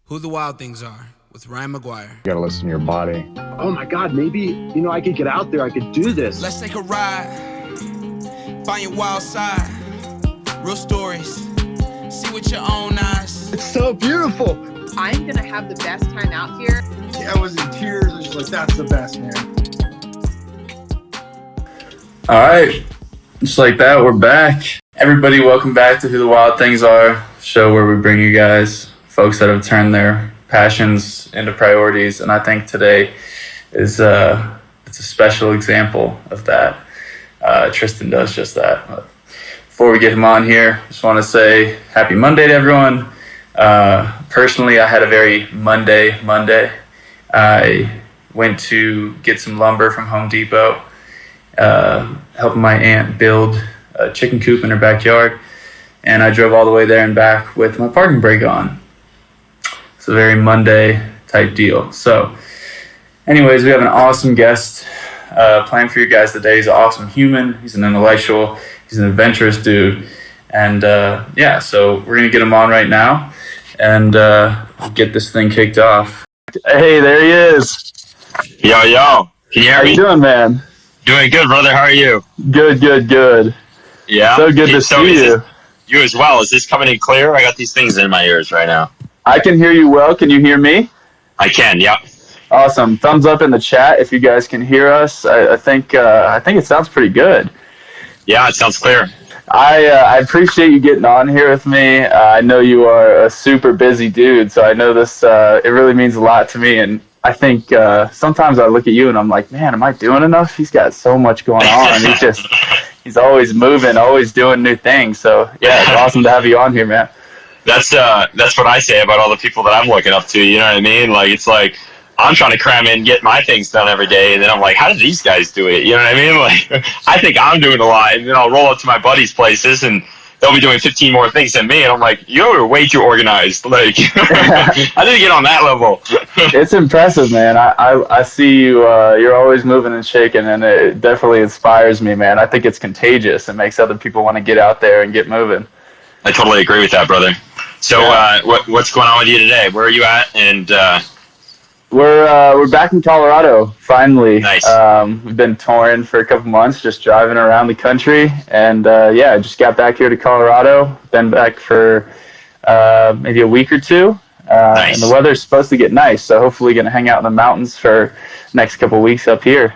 Who the Wild Things Are with Ryan McGuire. You gotta listen to your body. Oh my God, maybe, I could get out there, I could do this. Let's take a ride, find your wild side, real stories, see with your own eyes. It's so beautiful. I'm gonna have the best time out here. Yeah, I was in tears. I was like, that's the best, man. All right, just like that, we're back. Everybody, welcome back to Who the Wild Things Are, show where we bring you guys folks that have turned their passions into priorities, and I think today is it's a special example of that. Tristan does just that. But before we get him on here, just want to say happy Monday to everyone. Personally, I had a very Monday. I went to get some lumber from Home Depot, helping my aunt build a chicken coop in her backyard, and I drove all the way there and back with my parking brake on. It's a very Monday type deal. So anyways, we have an awesome guest planned for you guys today. He's an awesome human. He's an intellectual. He's an adventurous dude. And so we're going to get him on right now and get this thing kicked off. Hey, there he is. Yo. Can you hear me? How you doing, man? Doing good, brother. How are you? Good. Yeah. So good to see you. You as well. Is this coming in clear? I got these things in my ears right now. I can hear you well. Can you hear me? I can, yep. Awesome. Thumbs up in the chat if you guys can hear us. I think it sounds pretty good. Yeah, it sounds clear. I appreciate you getting on here with me. I know you are a super busy dude, so I know this. It really means a lot to me, and I think sometimes I look at you and I'm like, man, am I doing enough? He's got so much going on. He's always moving, always doing new things. So yeah, it's awesome to have you on here, man. That's what I say about all the people that I'm looking up to. You know what I mean? Like, it's like I'm trying to cram in, get my things done every day, and then I'm like, how do these guys do it? You know what I mean? Like, I think I'm doing a lot, and then I'll roll up to my buddies' places, and they'll be doing 15 more things than me, and I'm like, you're way too organized. Like, I didn't get on that level. It's impressive, man. I see you. You're always moving and shaking, and it definitely inspires me, man. I think it's contagious. It makes other people want to get out there and get moving. I totally agree with that, brother. So, what's going on with you today? Where are you at? And we're back in Colorado finally. Nice. We've been touring for a couple months, just driving around the country, and I just got back here to Colorado. Been back for maybe a week or two. Nice. And the weather's supposed to get nice, so hopefully going to hang out in the mountains for next couple weeks up here.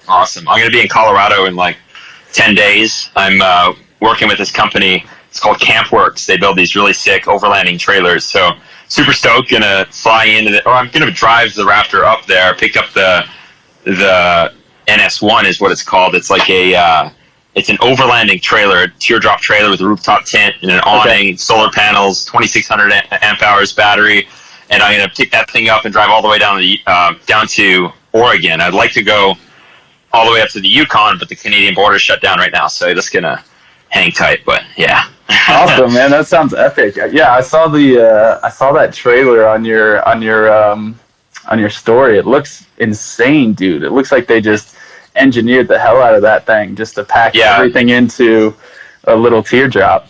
Awesome. I'm going to be in Colorado in like 10 days. I'm working with this company. It's called CampWorks. They build these really sick overlanding trailers. So super stoked. Gonna fly into I'm gonna drive the Raptor up there. Picked up the NS1 is what it's called. It's like it's an overlanding trailer, a teardrop trailer with a rooftop tent and an awning, solar panels, 2,600 amp hours battery. And I'm gonna pick that thing up and drive all the way down to Oregon. I'd like to go all the way up to the Yukon, but the Canadian border is shut down right now. So just gonna hang tight. But yeah. Awesome, man. That sounds epic. Yeah, I saw that trailer on your story. It looks insane, dude. It looks like they just engineered the hell out of that thing just to pack everything into a little teardrop.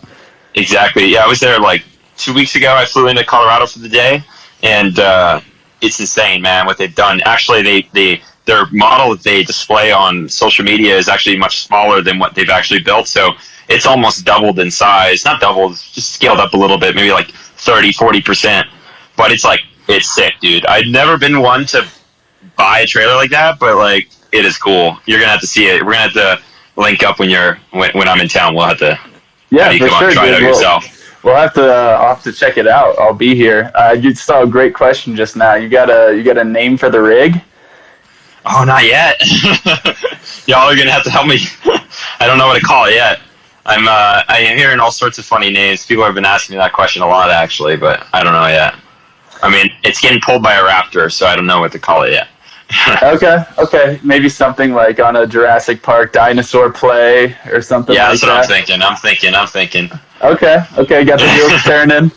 Exactly. Yeah, I was there like 2 weeks ago. I flew into Colorado for the day, and it's insane, man, what they've done. Actually, their model that they display on social media is actually much smaller than what they've actually built. So it's almost doubled in size. Not doubled, it's just scaled up a little bit, maybe like 30-40%. But it's sick, dude. I've never been one to buy a trailer like that, but like it is cool. You're gonna have to see it. We're gonna have to link up when I'm in town. We'll have to for sure, try it out yourself. I'll have to check it out. I'll be here. You saw a great question just now. You got a name for the rig? Oh, not yet. Y'all are gonna have to help me. I don't know what to call it yet. I am hearing all sorts of funny names. People have been asking me that question a lot, actually, but I don't know yet. I mean, it's getting pulled by a raptor, so I don't know what to call it yet. Okay. Maybe something like on a Jurassic Park dinosaur play or something like that. Yeah, that's what I'm thinking. Okay, got the wheels turning.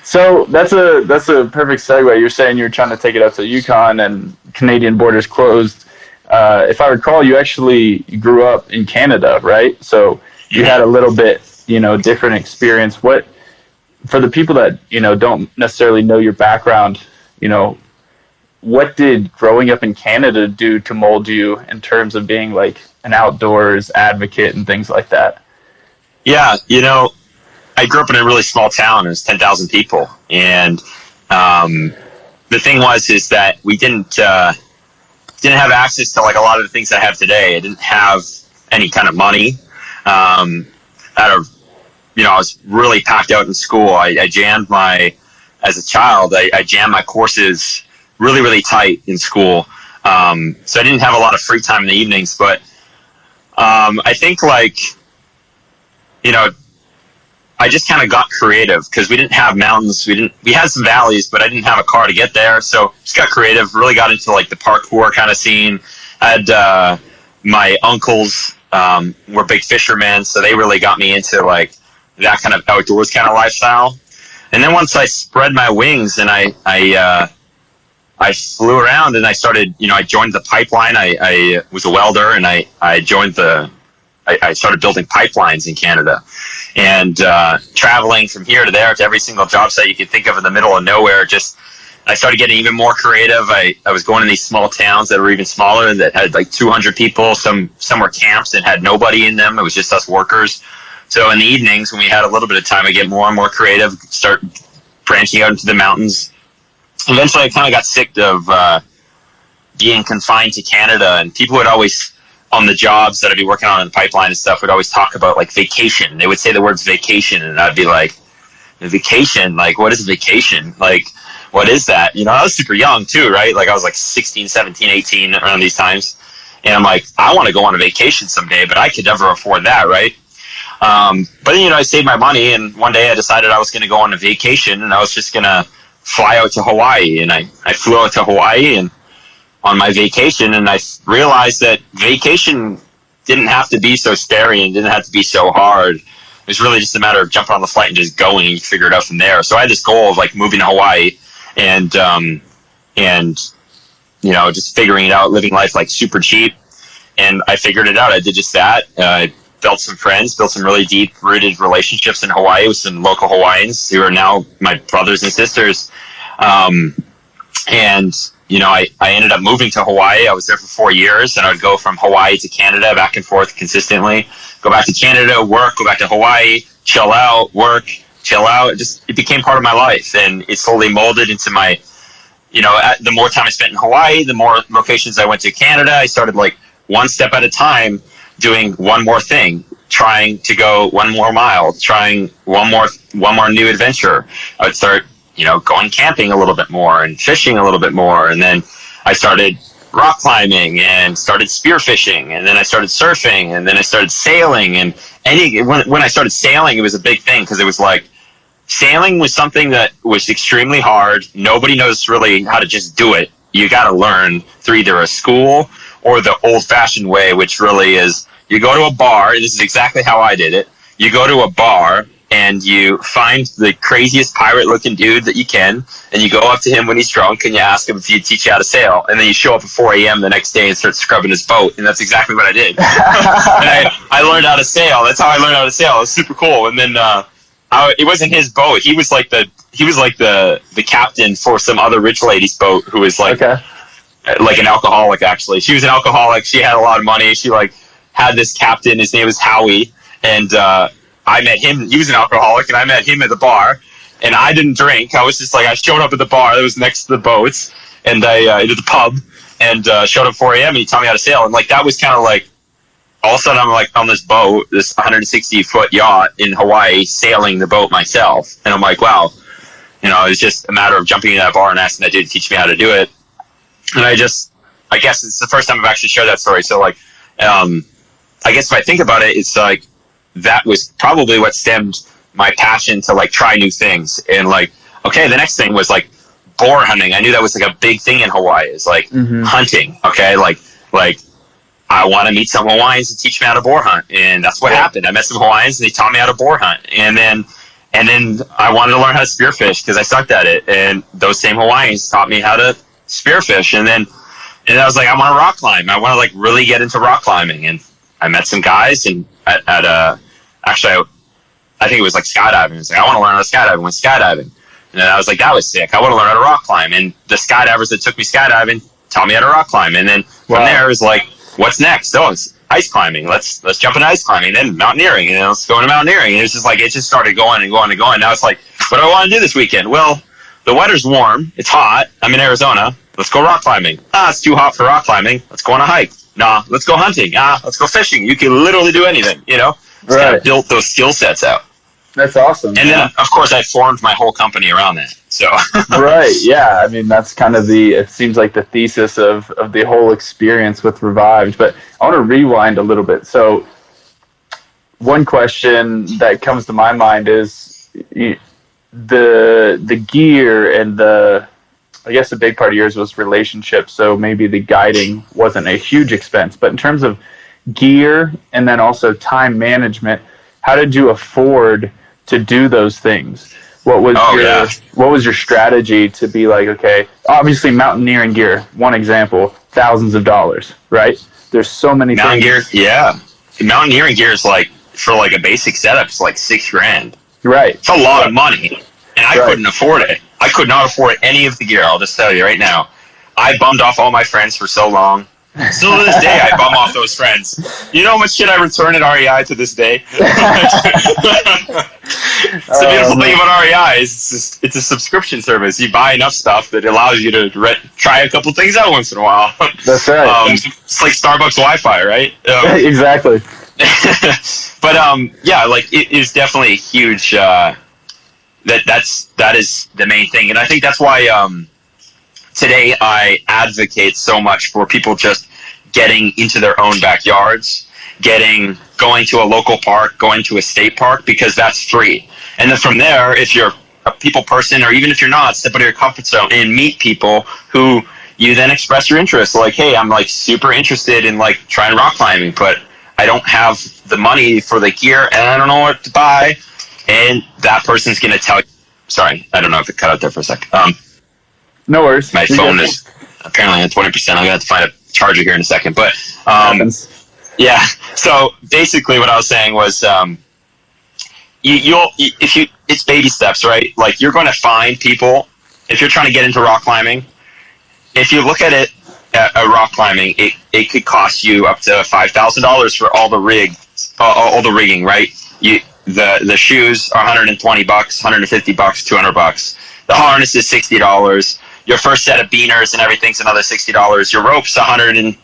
So that's a perfect segue. You're saying you're trying to take it up to the Yukon and Canadian borders closed. If I recall, you actually grew up in Canada, right? So you had a little bit, different experience. What for the people that, don't necessarily know your background, what did growing up in Canada do to mold you in terms of being like an outdoors advocate and things like that? Yeah, I grew up in a really small town. It was 10,000 people, and the thing is that we didn't have access to like a lot of the things I have today. I didn't have any kind of money. I was really packed out in school. I jammed as a child, I jammed my courses really, really tight in school. So I didn't have a lot of free time in the evenings, but I think I just kind of got creative because we didn't have mountains. We had some valleys, but I didn't have a car to get there. So just got creative, really got into like the parkour kind of scene. I had my uncles were big fishermen, so they really got me into like that kind of outdoors kind of lifestyle. And then once I spread my wings and I flew around and I started, I joined the pipeline. I was a welder and I joined I started building pipelines in Canada and traveling from here to there to every single job site you could think of in the middle of nowhere. I started getting even more creative. I was going to these small towns that were even smaller that had like 200 people. Some were camps that had nobody in them. It was just us workers. So in the evenings when we had a little bit of time, I get more and more creative, start branching out into the mountains. Eventually I kind of got sick of being confined to Canada, and people would always, on the jobs that I'd be working on in the pipeline and stuff, would always talk about like vacation. They would say the words vacation, and I'd be like, vacation? Like, what is vacation? Like, what is that? I was super young too, right? Like I was like 16, 17, 18 around these times. And I'm like, I want to go on a vacation someday, but I could never afford that, right? But then, I saved my money, and one day I decided I was going to go on a vacation, and I was just going to fly out to Hawaii. And I flew out to Hawaii and on my vacation, and I realized that vacation didn't have to be so scary and didn't have to be so hard. It was really just a matter of jumping on the flight and just going, and you figure it out from there. So I had this goal of like moving to Hawaii and just figuring it out, living life like super cheap. And I figured it out. I did just that. I built some friends, built some really deep-rooted relationships in Hawaii with some local Hawaiians who are now my brothers and sisters. I ended up moving to Hawaii. I was there for 4 years, and I would go from Hawaii to Canada back and forth consistently. Go back to Canada, work, go back to Hawaii, chill out, work, chill out. It became part of my life, and it slowly molded into my, the more time I spent in Hawaii, the more locations I went to Canada. I started like one step at a time, doing one more thing, trying to go one more mile, trying one more new adventure. I would start, going camping a little bit more and fishing a little bit more. And then I started rock climbing and started spearfishing. And then I started surfing, and then I started sailing. And when I started sailing, it was a big thing because it was like, sailing was something that was extremely hard. Nobody knows really how to just do it. You got to learn through either a school or the old-fashioned way, which really is you go to a bar, and this is exactly how I did it. You go to a bar, and you find the craziest pirate-looking dude that you can, and you go up to him when he's drunk, and you ask him if he'd teach you how to sail, and then you show up at 4 a.m. the next day and start scrubbing his boat, and that's exactly what I did. And I learned how to sail. That's how I learned how to sail. It was super cool. And then it wasn't his boat. He was like the captain for some other rich lady's boat who was like... Okay. Like an alcoholic, actually. She was an alcoholic. She had a lot of money. She had this captain. His name was Howie, and I met him. He was an alcoholic, and I met him at the bar. And I didn't drink. I was just I showed up at the bar that was next to the boats, and I did the pub, and showed up at 4 a.m. and he taught me how to sail. And that was kind of all of a sudden I'm on this boat, this 160-foot yacht in Hawaii, sailing the boat myself. And I'm like, wow, it was just a matter of jumping in that bar and asking that dude to teach me how to do it. And I guess it's the first time I've actually shared that story. So I guess if I think about it, it's that was probably what stemmed my passion to try new things. And okay, the next thing was boar hunting. I knew that was a big thing in Hawaii. It's hunting. Okay. I want to meet some Hawaiians to teach me how to boar hunt. And that's what happened. I met some Hawaiians and they taught me how to boar hunt. And then I wanted to learn how to spearfish because I sucked at it. And those same Hawaiians taught me how to spearfish. And I was I want to rock climb. I want to really get into rock climbing. And I met some guys and I think it was like skydiving. It's like, I want to learn how to skydiving. Went skydiving. And then I was like, that was sick. I want to learn how to rock climb. And the skydivers that took me skydiving taught me how to rock climb. And then from there, it was like, what's next? Oh, it's ice climbing. Let's jump into ice climbing. Then mountaineering. And then let's go into mountaineering. And it was just like, it just started going and going and going. Now it's like, what do I want to do this weekend? Well, the weather's warm. It's hot. I'm in Arizona. Let's go rock climbing. It's too hot for rock climbing. Let's go on a hike. Nah, let's go hunting. Let's go fishing. You can literally do anything, Just kind of built those skill sets out. That's awesome. And then, of course, I formed my whole company around that. So right, yeah. I mean, that's kind of it seems like the thesis of the whole experience with Revived. But I want to rewind a little bit. So one question that comes to my mind is the gear and I guess a big part of yours was relationships. So maybe the guiding wasn't a huge expense. But in terms of gear and then also time management, how did you afford to do those things? What was your strategy to be like, okay, obviously mountaineering gear, one example, thousands of dollars, right? There's so many things. Mountaineering gear is like, for like a basic setup, it's like $6,000. Right. It's a lot of money. And I couldn't afford it. I could not afford any of the gear. I'll just tell you right now. I bummed off all my friends for so long. Still to this day, I bum off those friends. You know how much shit I return at REI to this day? It's the beautiful thing about REI is it's a subscription service. You buy enough stuff that allows you to try a couple things out once in a while. That's right. It's like Starbucks Wi-Fi, right? Exactly. But like it is definitely a huge. That is the main thing, and I think that's why today I advocate so much for people just getting into their own backyards, going to a local park, going to a state park, because that's free. And then from there, if you're a people person, or even if you're not, step out of your comfort zone and meet people who you then express your interest. Like, hey, I'm like super interested in like trying rock climbing, but I don't have the money for the gear and I don't know what to buy. And that person's going to tell you, sorry, I don't know if it cut out there for a sec. No worries. My phone is apparently at 20%. I'm going to have to find a charger here in a second. But yeah, so basically what I was saying was it's baby steps, right? Like you're going to find people, if you're trying to get into rock climbing, if you look at it at rock climbing, it could cost you up to $5,000 for all the rigging, right? The shoes are $120, $150, $200. The harness is $60. Your first set of beaners and everything's another $60. Your rope's $150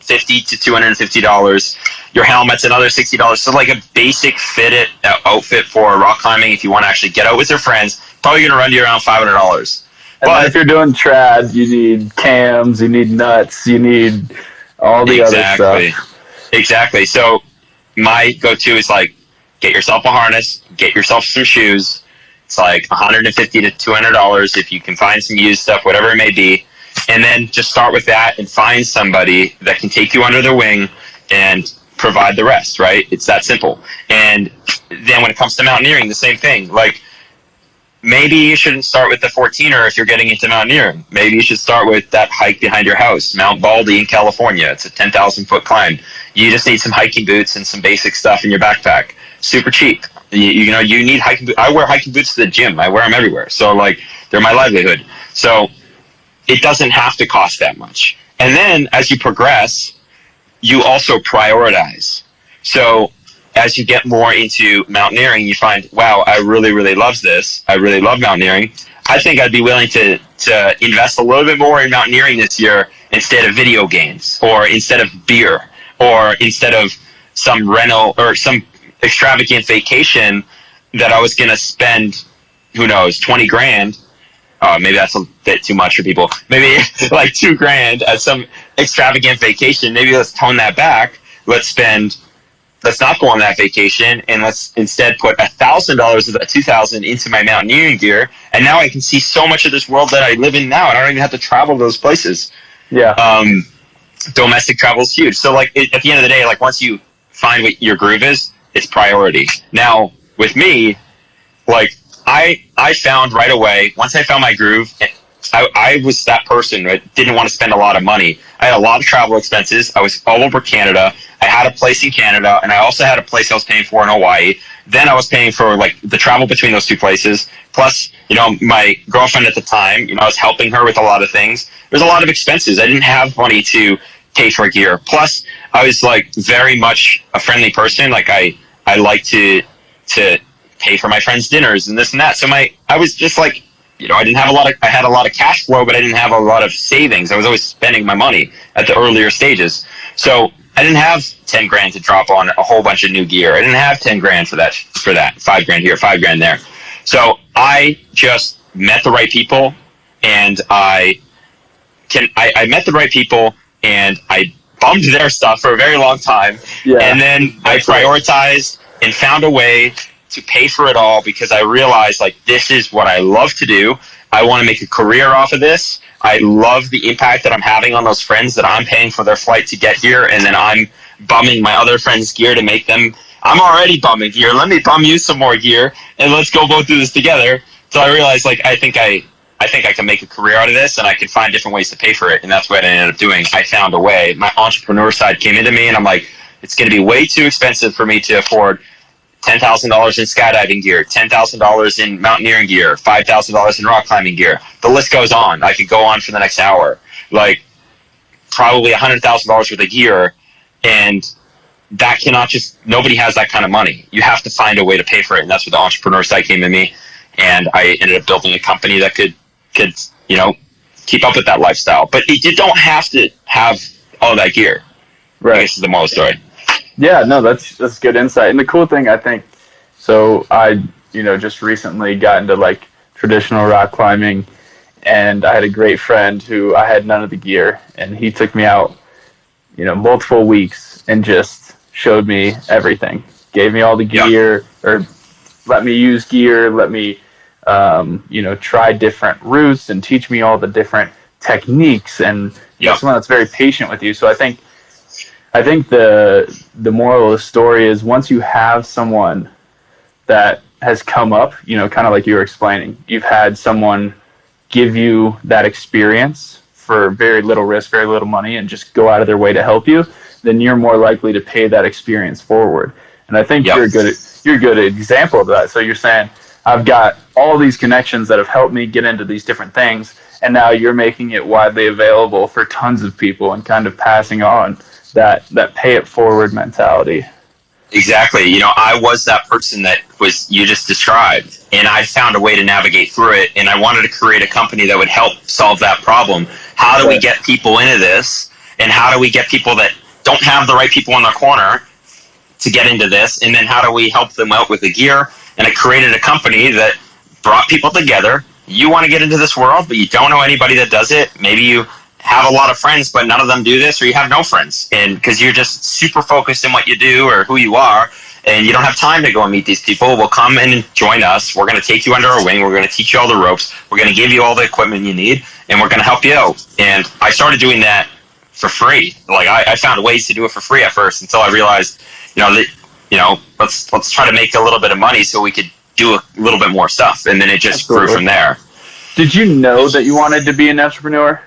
to $250. Your helmet's another $60. So like a basic fitted outfit for rock climbing, if you want to actually get out with your friends, probably going to run you around $500. But if you're doing trad, you need cams, you need nuts, you need all the other stuff. Exactly. So my go-to is like, get yourself a harness, get yourself some shoes. It's like $150 to $200 if you can find some used stuff, whatever it may be. And then just start with that and find somebody that can take you under their wing and provide the rest, right? It's that simple. And then when it comes to mountaineering, the same thing. Like, maybe you shouldn't start with the 14er if you're getting into mountaineering. Maybe you should start with that hike behind your house, Mount Baldy in California. It's a 10,000-foot climb. You just need some hiking boots and some basic stuff in your backpack. Super cheap. You need hiking boots. I wear hiking boots to the gym. I wear them everywhere. So, like, they're my livelihood. So it doesn't have to cost that much. And then as you progress, you also prioritize. So as you get more into mountaineering, you find, wow, I really, really love this. I really love mountaineering. I think I'd be willing to invest a little bit more in mountaineering this year instead of video games, or instead of beer, or instead of some rental or some extravagant vacation that I was going to spend, who knows, 20 grand. Maybe that's a bit too much for people. Maybe like $2,000 at some extravagant vacation. Maybe let's tone that back. Let's not go on that vacation, and let's instead put $1,000 of that $2,000 into my mountaineering gear. And now I can see so much of this world that I live in now, and I don't even have to travel to those places. Yeah. Domestic travel is huge. So like at the end of the day, like once you find what your groove is, it's priority. Now with me, like I found right away, once I found my groove, I was that person that didn't want to spend a lot of money. I had a lot of travel expenses. I was all over Canada. I had a place in Canada, and I also had a place I was paying for in Hawaii. Then I was paying for like the travel between those two places. Plus, my girlfriend at the time, I was helping her with a lot of things. There's a lot of expenses. I didn't have money to pay for gear. Plus, I was like very much a friendly person. Like I like to pay for my friends' dinners and this and that. So I was just like, I didn't have I had a lot of cash flow, but I didn't have a lot of savings. I was always spending my money at the earlier stages. So I didn't have 10 grand to drop on a whole bunch of new gear. I didn't have 10 grand for that, 5 grand here, 5 grand there. So I just met the right people, and I met the right people, and I bummed their stuff for a very long time. Yeah. And then I prioritized and found a way to pay for it all, because I realized like this is what I love to do. I want to make a career off of this. I love the impact that I'm having on those friends that I'm paying for their flight to get here, and then I'm bumming my other friends' gear to make them. I'm already bumming gear. Let me bum you some more gear, and let's go through this together. So I realized like I think I can make a career out of this, and I can find different ways to pay for it, and that's what I ended up doing. I found a way. My entrepreneur side came into me, and I'm like, it's going to be way too expensive for me to afford $10,000 in skydiving gear, $10,000 in mountaineering gear, $5,000 in rock climbing gear. The list goes on. I could go on for the next hour. Like probably $100,000 worth of gear, and that cannot nobody has that kind of money. You have to find a way to pay for it, and that's where the entrepreneur side came to me, and I ended up building a company that could keep up with that lifestyle. But you don't have to have all that gear. Right. I guess is the moral story. Yeah, no, that's good insight. And the cool thing, I think, so I, just recently got into like traditional rock climbing, and I had a great friend who I had none of the gear, and he took me out, multiple weeks and just showed me everything. Gave me all the gear, or let me use gear, let me, try different routes and teach me all the different techniques, and someone that's very patient with you. So I think the moral of the story is once you have someone that has come up, kind of like you were explaining, you've had someone give you that experience for very little risk, very little money, and just go out of their way to help you, then you're more likely to pay that experience forward. And I think you're a good example of that. So you're saying, I've got all these connections that have helped me get into these different things, and now you're making it widely available for tons of people and kind of passing on that pay it forward mentality. Exactly. I was that person that you just described, and I found a way to navigate through it, and I wanted to create a company that would help solve that problem. How do we get people into this, and how do we get people that don't have the right people in their corner to get into this, and then how do we help them out with the gear? And I created a company that brought people together. You want to get into this world, but you don't know anybody that does it. Maybe you have a lot of friends, but none of them do this, or you have no friends, and because you're just super focused in what you do or who you are, and you don't have time to go and meet these people. Well, come and join us. We're going to take you under our wing. We're going to teach you all the ropes. We're going to give you all the equipment you need, and we're going to help you out. And I started doing that for free. Like I found ways to do it for free at first, until I realized, let's try to make a little bit of money so we could do a little bit more stuff, and then it just grew from there. Did you know that you wanted to be an entrepreneur?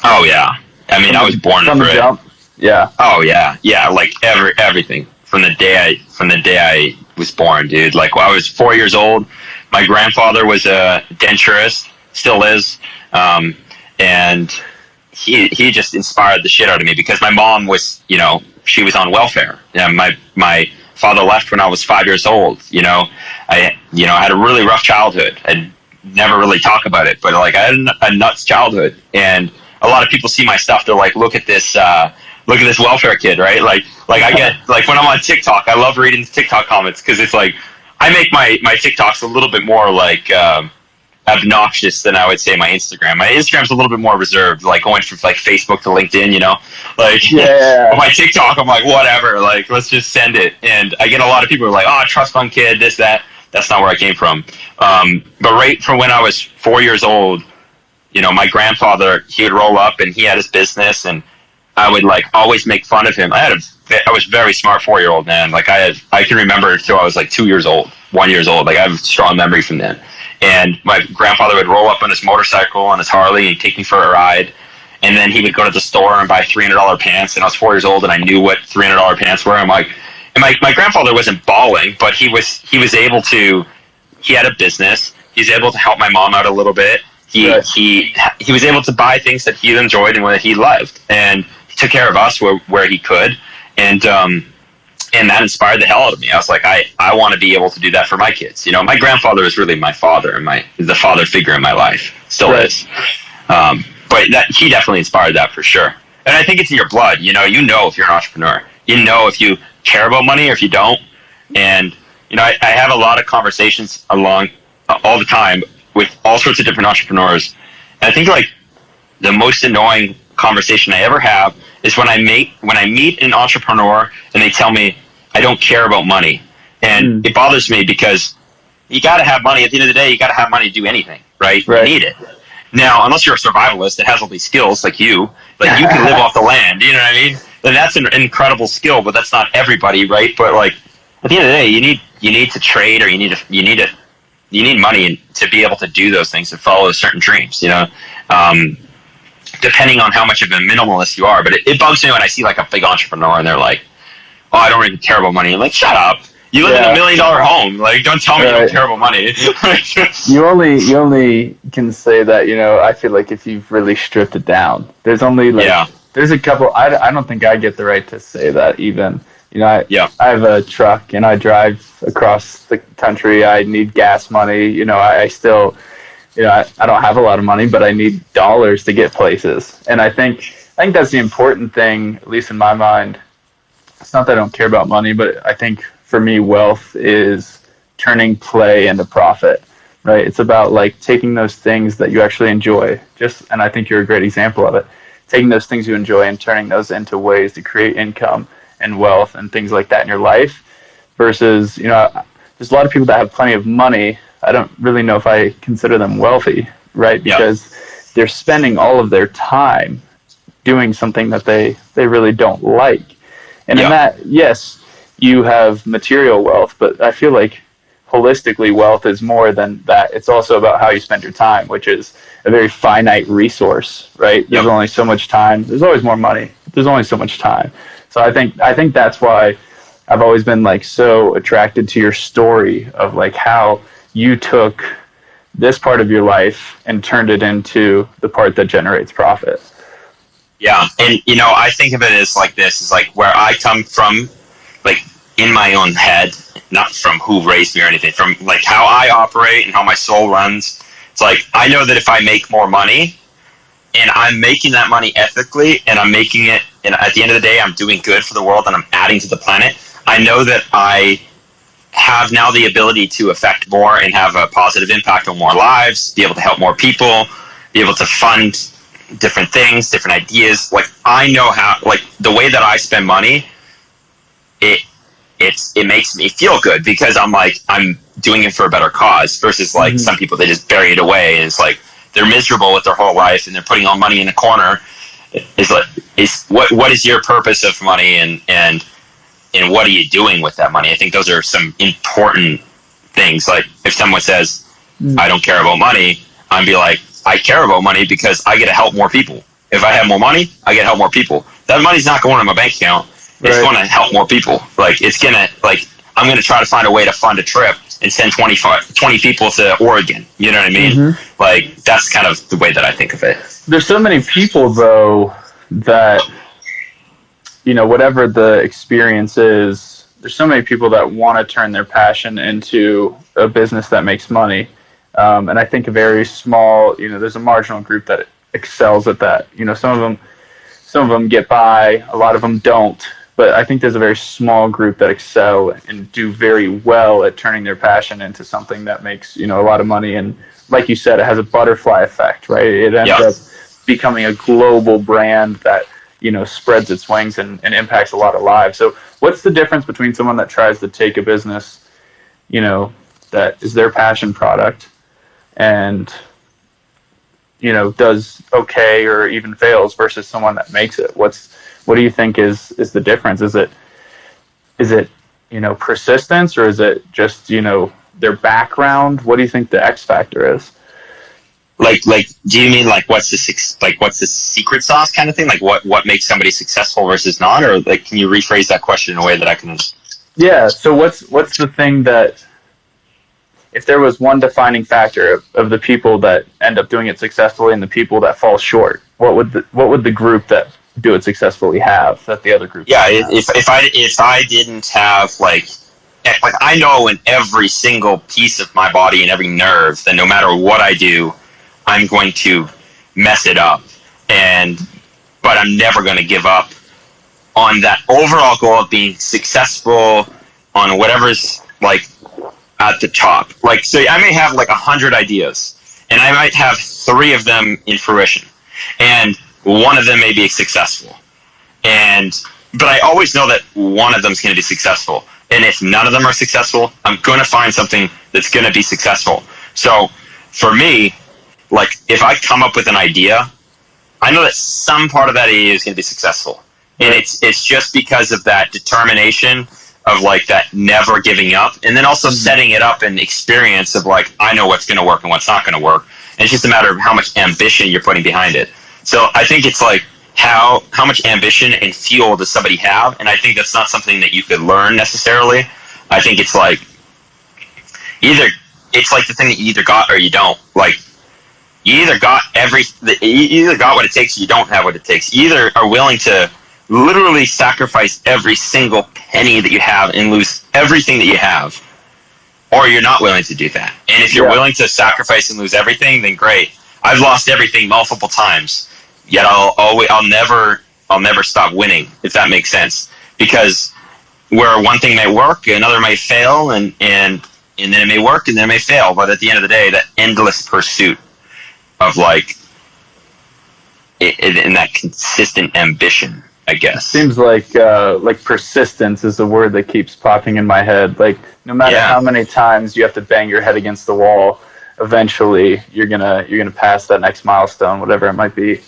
Oh yeah, I mean, I was born for it. Jump. Yeah. Oh yeah, like everything from the day I was born, dude. Like when I was 4 years old, my grandfather was a denturist, still is, and he just inspired the shit out of me, because my mom was, she was on welfare. My father left when I was 5 years old. I had a really rough childhood. I never really talk about it, but like I had a nuts childhood, and a lot of people see my stuff. They're like, look at this welfare kid, right? Like I get, like when I'm on TikTok, I love reading the TikTok comments, because it's like, I make my TikToks a little bit more like obnoxious than I would say my Instagram. My Instagram's a little bit more reserved, like going from like Facebook to LinkedIn, on my TikTok, I'm like, whatever, like let's just send it. And I get a lot of people who are like, oh, trust fund kid, this, that. That's not where I came from. But right from when I was 4 years old, my grandfather, he would roll up and he had his business, and I would like always make fun of him. I was very smart 4-year-old, man. Like I can remember until I was like 1 year old. Like I have a strong memory from then. And my grandfather would roll up on his motorcycle, on his Harley, and he'd take me for a ride. And then he would go to the store and buy $300 pants. And I was 4 years old, and I knew what $300 pants were. I'm like, and my grandfather wasn't balling, but he was able to. He had a business. He was able to help my mom out a little bit. He was able to buy things that he enjoyed and that he loved, and he took care of us where he could. And that inspired the hell out of me. I was like, I want to be able to do that for my kids. You know, my grandfather is really my father and the father figure in my life. Still is. But he definitely inspired that for sure. And I think it's in your blood. You know if you're an entrepreneur. You know if you care about money or if you don't. And, I have a lot of conversations along all the time with all sorts of different entrepreneurs. And I think like the most annoying conversation I ever have is when I meet an entrepreneur and they tell me I don't care about money. And it bothers me because you got to have money. At the end of the day, you got to have money to do anything, right? You need it. Now, unless you're a survivalist that has all these skills like you can live off the land, you know what I mean? Then that's an incredible skill, but that's not everybody, right? But like at the end of the day, you need to trade, or you need money to be able to do those things and follow certain dreams, depending on how much of a minimalist you are. But it bugs me when I see like a big entrepreneur and they're like, oh, I don't really care about money. I'm like, shut up. You live in $1 million home. Like, don't tell me you don't care about money. You only can say that, I feel like if you've really stripped it down. There's only there's a couple, I don't think I get the right to say that even. I have a truck and I drive across the country. I need gas money. I still, I don't have a lot of money, but I need dollars to get places. And I think that's the important thing, at least in my mind. It's not that I don't care about money, but I think for me, wealth is turning play into profit, right? It's about like taking those things that you actually enjoy. And I think you're a great example of it. Taking those things you enjoy and turning those into ways to create income and wealth and things like that in your life versus, there's a lot of people that have plenty of money. I don't really know if I consider them wealthy, right? Because they're spending all of their time doing something that they really don't like. And in that, yes, you have material wealth, but I feel like holistically wealth is more than that. It's also about how you spend your time, which is a very finite resource, right? There's only so much time. There's always more money. There's only so much time. So I think that's why I've always been like so attracted to your story of like how you took this part of your life and turned it into the part that generates profit. Yeah. And, I think of it as like this, is like where I come from, like in my own head, not from who raised me or anything, from like how I operate and how my soul runs. It's like, I know that if I make more money and I'm making that money ethically and I'm making it, and at the end of the day, I'm doing good for the world and I'm adding to the planet, I know that I have now the ability to affect more and have a positive impact on more lives, be able to help more people, be able to fund different things, different ideas. Like I know how, like the way that I spend money, it makes me feel good because I'm doing it for a better cause versus like some people, they just bury it away and it's like they're miserable with their whole life and they're putting all money in a corner. What is your purpose of money and what are you doing with that money? I think those are some important things. Like if someone says, I don't care about money, I'd be like, I care about money because I get to help more people. If I have more money, I get to help more people. That money's not going in my bank account. It's going to help more people. Like I'm going to try to find a way to fund a trip and send 20 people to Oregon. You know what I mean? Like that's kind of the way that I think of it. There's so many people though that, whatever the experience is, there's so many people that want to turn their passion into a business that makes money. And I think a very small, there's a marginal group that excels at that. Some of them get by, a lot of them don't. But I think there's a very small group that excel and do very well at turning their passion into something that makes, a lot of money. And like you said, it has a butterfly effect, right? It ends up becoming a global brand that, spreads its wings and impacts a lot of lives. So what's the difference between someone that tries to take a business, that is their passion product and, does okay or even fails versus someone that makes it? What do you think is the difference? Is it persistence or is it just, their background? What do you think the X factor is? Like, do you mean like what's the secret sauce kind of thing? Like what makes somebody successful versus not, or like can you rephrase that question in a way that I can? Yeah. So what's the thing that, if there was one defining factor of the people that end up doing it successfully and the people that fall short, what would the group that do it successfully have that the other group? Yeah. If I didn't have like I know in every single piece of my body and every nerve that no matter what I do, I'm going to mess it up, but I'm never going to give up on that overall goal of being successful on whatever's like at the top. Like, so I may have like 100 ideas, and I might have 3 of them in fruition, and one of them may be successful, but I always know that one of them is going to be successful, and if none of them are successful, I'm going to find something that's going to be successful. So for me, like, if I come up with an idea, I know that some part of that idea is going to be successful. And it's just because of that determination of, like, that never giving up. And then also setting it up in experience of, like, I know what's going to work and what's not going to work. And it's just a matter of how much ambition you're putting behind it. So I think it's, like, how much ambition and fuel does somebody have? And I think that's not something that you could learn necessarily. I think it's, like, it's like the thing that you either got or you don't. Like, you either got what it takes, or you don't have what it takes. You either are willing to literally sacrifice every single penny that you have and lose everything that you have, or you're not willing to do that. And if you're willing to sacrifice and lose everything, then great. I've lost everything multiple times, yet I'll never stop winning, if that makes sense. Because where one thing may work, another may fail, and then it may work, and then it may fail. But at the end of the day, that endless pursuit of, like, in that consistent ambition, I guess. Seems like persistence is the word that keeps popping in my head. Like, no matter how many times you have to bang your head against the wall, eventually you're gonna pass that next milestone, whatever it might be.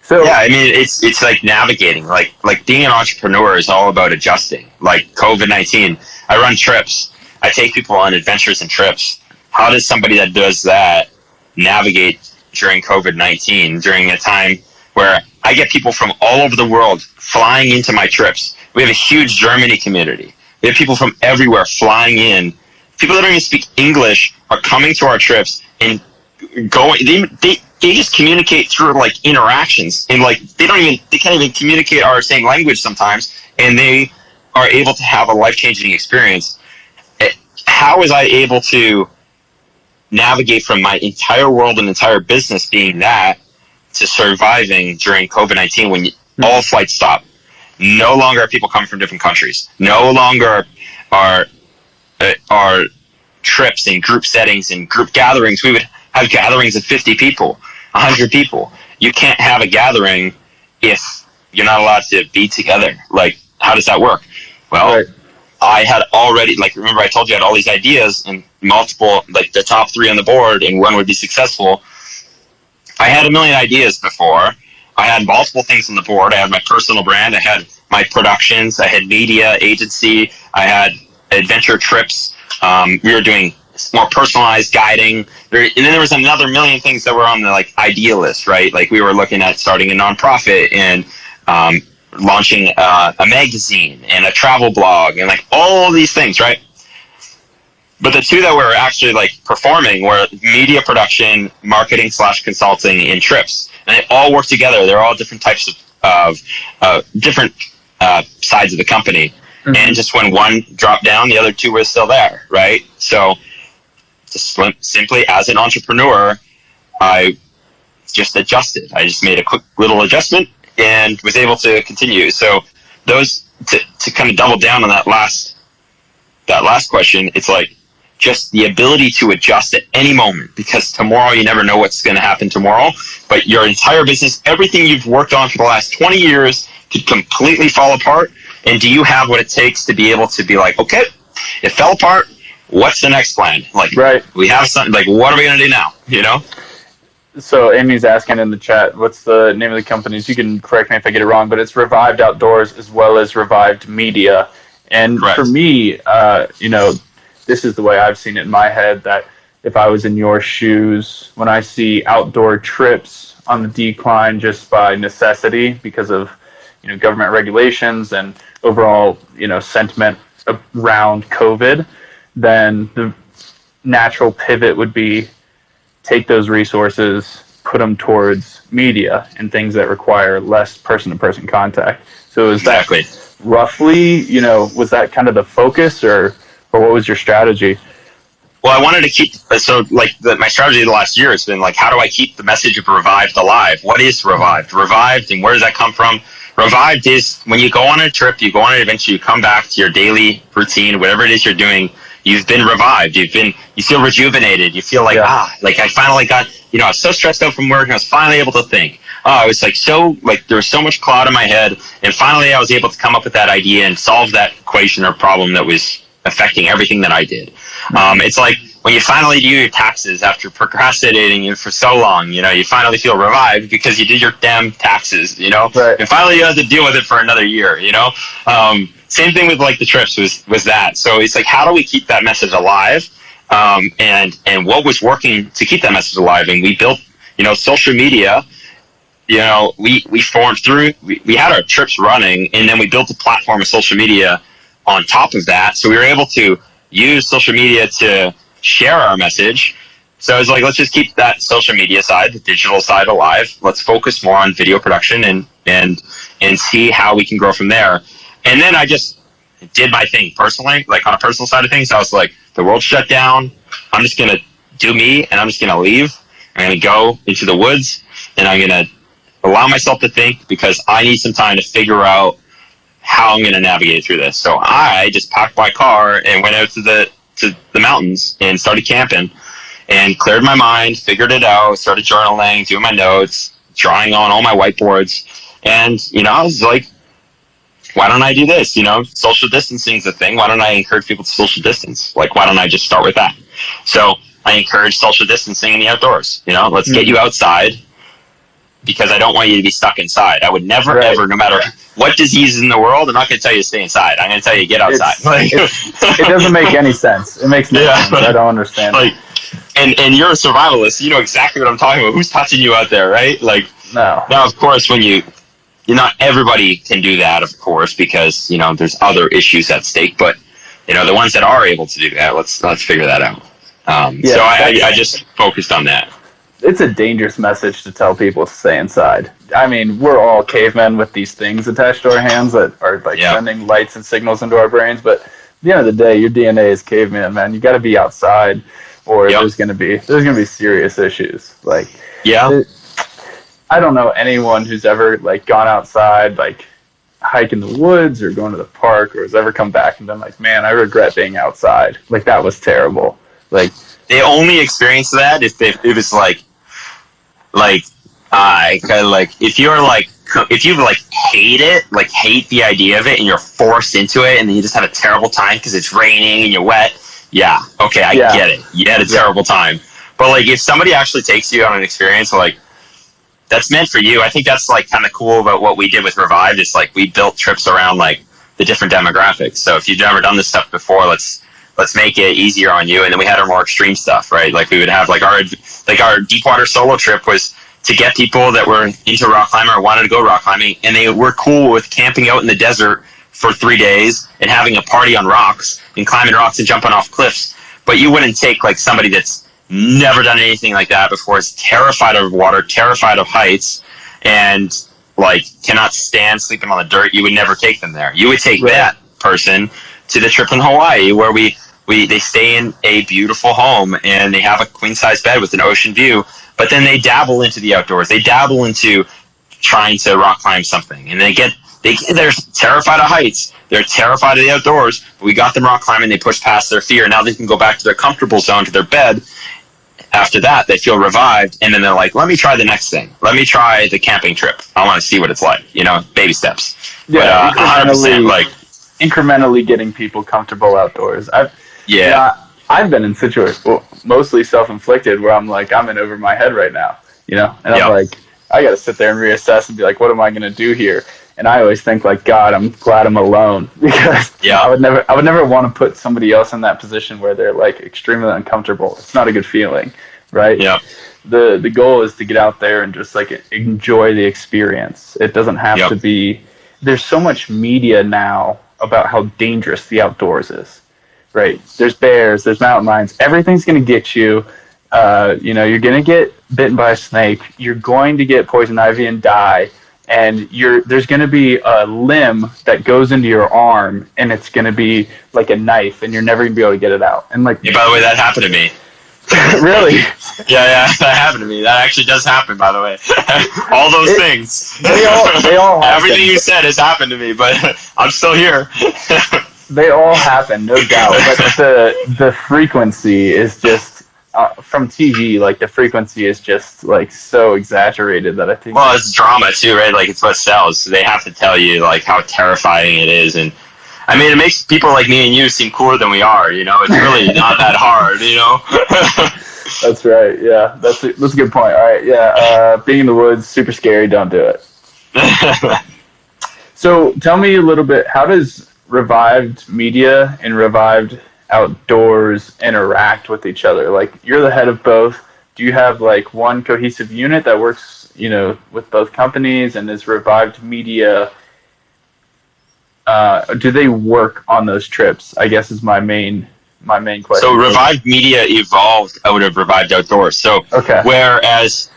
So yeah, I mean, it's like navigating. Like being an entrepreneur is all about adjusting. Like COVID-19, I run trips. I take people on adventures and trips. How does somebody that does that navigate during COVID-19, during a time where I get people from all over the world flying into my trips? We have a huge Germany community. We have people from everywhere flying in. People that don't even speak English are coming to our trips and going. They just communicate through, like, interactions, and, like, they can't even communicate our same language sometimes, and they are able to have a life-changing experience. How was I able to navigate from my entire world and entire business being that to surviving during COVID-19 when all flights stopped? No longer are people coming from different countries. No longer are trips and group settings and group gatherings. We would have gatherings of 50 people, 100 people. You can't have a gathering if you're not allowed to be together. Like, how does that work? Well, right. I had already, like, remember I told you I had all these ideas and multiple, like, the top 3 on the board and one would be successful. I had a million ideas before. I had multiple things on the board. I had my personal brand. I had my productions. I had media agency. I had adventure trips. We were doing more personalized guiding. And then there was another million things that were on the, like, idea list, right? Like, we were looking at starting a nonprofit and launching a magazine and a travel blog and, like, all these things, right? But the 2 that were actually, like, performing were media production, marketing / consulting, and trips. And they all work together. They're all different types of different sides of the company. Mm-hmm. And just when one dropped down, the other 2 were still there, right? So just simply as an entrepreneur, I just adjusted. I just made a quick little adjustment and was able to continue. So those, to kind of double down on that last question, it's like just the ability to adjust at any moment, because tomorrow you never know what's going to happen tomorrow. But your entire business, everything you've worked on for the last 20 years could completely fall apart. And do you have what it takes to be able to be like, okay, it fell apart. What's the next plan? Like, right. We have something, like, what are we going to do now? You know? So Amy's asking in the chat, what's the name of the companies? You can correct me if I get it wrong, but it's Revived Outdoors as well as Revived Media. And correct. For me, this is the way I've seen it in my head, that if I was in your shoes, when I see outdoor trips on the decline just by necessity because of, government regulations and overall, sentiment around COVID, then the natural pivot would be take those resources, put them towards media and things that require less person-to-person contact. So is Exactly. that roughly, was that kind of the focus, or what was your strategy? Well, I wanted to keep, my strategy the last year has been like, how do I keep the message of Revived alive? What is Revived? Revived, and where does that come from? Revived is when you go on a trip, you go on an adventure, you come back to your daily routine, whatever it is you're doing, you've been revived. You feel rejuvenated. You feel like, I finally got, I was so stressed out from work and I was finally able to think. I was there was so much cloud in my head, and finally I was able to come up with that idea and solve that equation or problem that was affecting everything that I did. It's like when you finally do your taxes after procrastinating it for so long, you finally feel revived because you did your damn taxes, Right. and finally you have to deal with it for another year, Same thing with the trips was that. So it's like, how do we keep that message alive? And what was working to keep that message alive? And we built, social media. We formed through. We had our trips running, and then we built a platform of social media on top of that. So we were able to use social media to share our message. So it's like, let's just keep that social media side, the digital side alive. Let's focus more on video production and see how we can grow from there. And then I just did my thing personally, on a personal side of things. I was like, the world shut down. I'm just going to do me, and I'm just going to leave. I'm going to go into the woods, and I'm going to allow myself to think, because I need some time to figure out how I'm going to navigate through this. So I just packed my car and went out to the mountains and started camping and cleared my mind, figured it out, started journaling, doing my notes, drawing on all my whiteboards. And, I was like, why don't I do this? Social distancing is a thing. Why don't I encourage people to social distance? Why don't I just start with that? So I encourage social distancing in the outdoors. Let's get you outside, because I don't want you to be stuck inside. I would never, ever, no matter what disease is in the world, I'm not going to tell you to stay inside. I'm going to tell you to get outside. It doesn't make any sense. It makes no sense. I don't understand. And you're a survivalist. You know exactly what I'm talking about. Who's touching you out there, right? No. Now, of course, when not everybody can do that, of course, because, there's other issues at stake. But, the ones that are able to do that, let's figure that out. So I just focused on that. It's a dangerous message to tell people to stay inside. I mean, we're all cavemen with these things attached to our hands that are sending lights and signals into our brains. But at the end of the day, your DNA is caveman, man. You got to be outside, or there's gonna be serious issues. I don't know anyone who's ever gone outside, hike in the woods or going to the park, or has ever come back and been like, man, I regret being outside. That was terrible. They only experience that if you're if you hate it, hate the idea of it, and you're forced into it, and then you just have a terrible time because it's raining and you're wet. Yeah, okay, I get it. You had a terrible time. But if somebody actually takes you on an experience that's meant for you, I think that's kind of cool about what we did with Revived. Is we built trips around the different demographics. So if you've never done this stuff before, let's make it easier on you. And then we had our more extreme stuff, right? We would have our deep water solo trip was to get people that were into rock climbing or wanted to go rock climbing, and they were cool with camping out in the desert for 3 days and having a party on rocks and climbing rocks and jumping off cliffs. But you wouldn't take somebody that's never done anything like that before, is terrified of water, terrified of heights, and cannot stand sleeping on the dirt. You would never take them there. You would take that person to the trip in Hawaii, where they stay in a beautiful home and they have a queen size bed with an ocean view, but then they dabble into the outdoors. They dabble into trying to rock climb something, and they're terrified of heights. They're terrified of the outdoors, but we got them rock climbing. They pushed past their fear. Now they can go back to their comfortable zone, to their bed. After that, they feel revived, and then they're like, let me try the next thing. Let me try the camping trip. I want to see what it's like, baby steps. Yeah, but, 100%, incrementally getting people comfortable outdoors. I've been in situations, mostly self-inflicted, where I'm I'm in over my head right now, and I'm I got to sit there and reassess and be what am I going to do here? And I always think like, God, I'm glad I'm alone, because I would never want to put somebody else in that position where they're like extremely uncomfortable. It's not a good feeling, right? Yeah. The goal is to get out there and just like enjoy the experience. It doesn't have to be. There's so much media now about how dangerous the outdoors is, right? There's bears, there's mountain lions. Everything's going to get you. You're going to get bitten by a snake. You're going to get poison ivy and die. And there's going to be a limb that goes into your arm, and it's going to be like a knife, and you're never going to be able to get it out. And like, by the way, that happened to me. Really? Yeah, that happened to me. That actually does happen, by the way. All those things. They all happen. Everything you said has happened to me, but I'm still here. They all happen, no doubt. But the frequency is just from TV. Like the frequency is just like so exaggerated that I think. Well, it's drama too, right? Like it's what sells. So they have to tell you like how terrifying it is, and I mean, it makes people like me and you seem cooler than we are. You know, it's really not that hard. You know. That's right. Yeah, that's a good point. All right. Yeah, being in the woods, super scary. Don't do it. So, tell me a little bit. How does Revived Media and Revived Outdoors interact with each other? Like, you're the head of both. Do you have like one cohesive unit that works, with both companies? And is Revived Media? Do they work on those trips? I guess is my main question. So Revived Media evolved out of Revived Outdoors. So whereas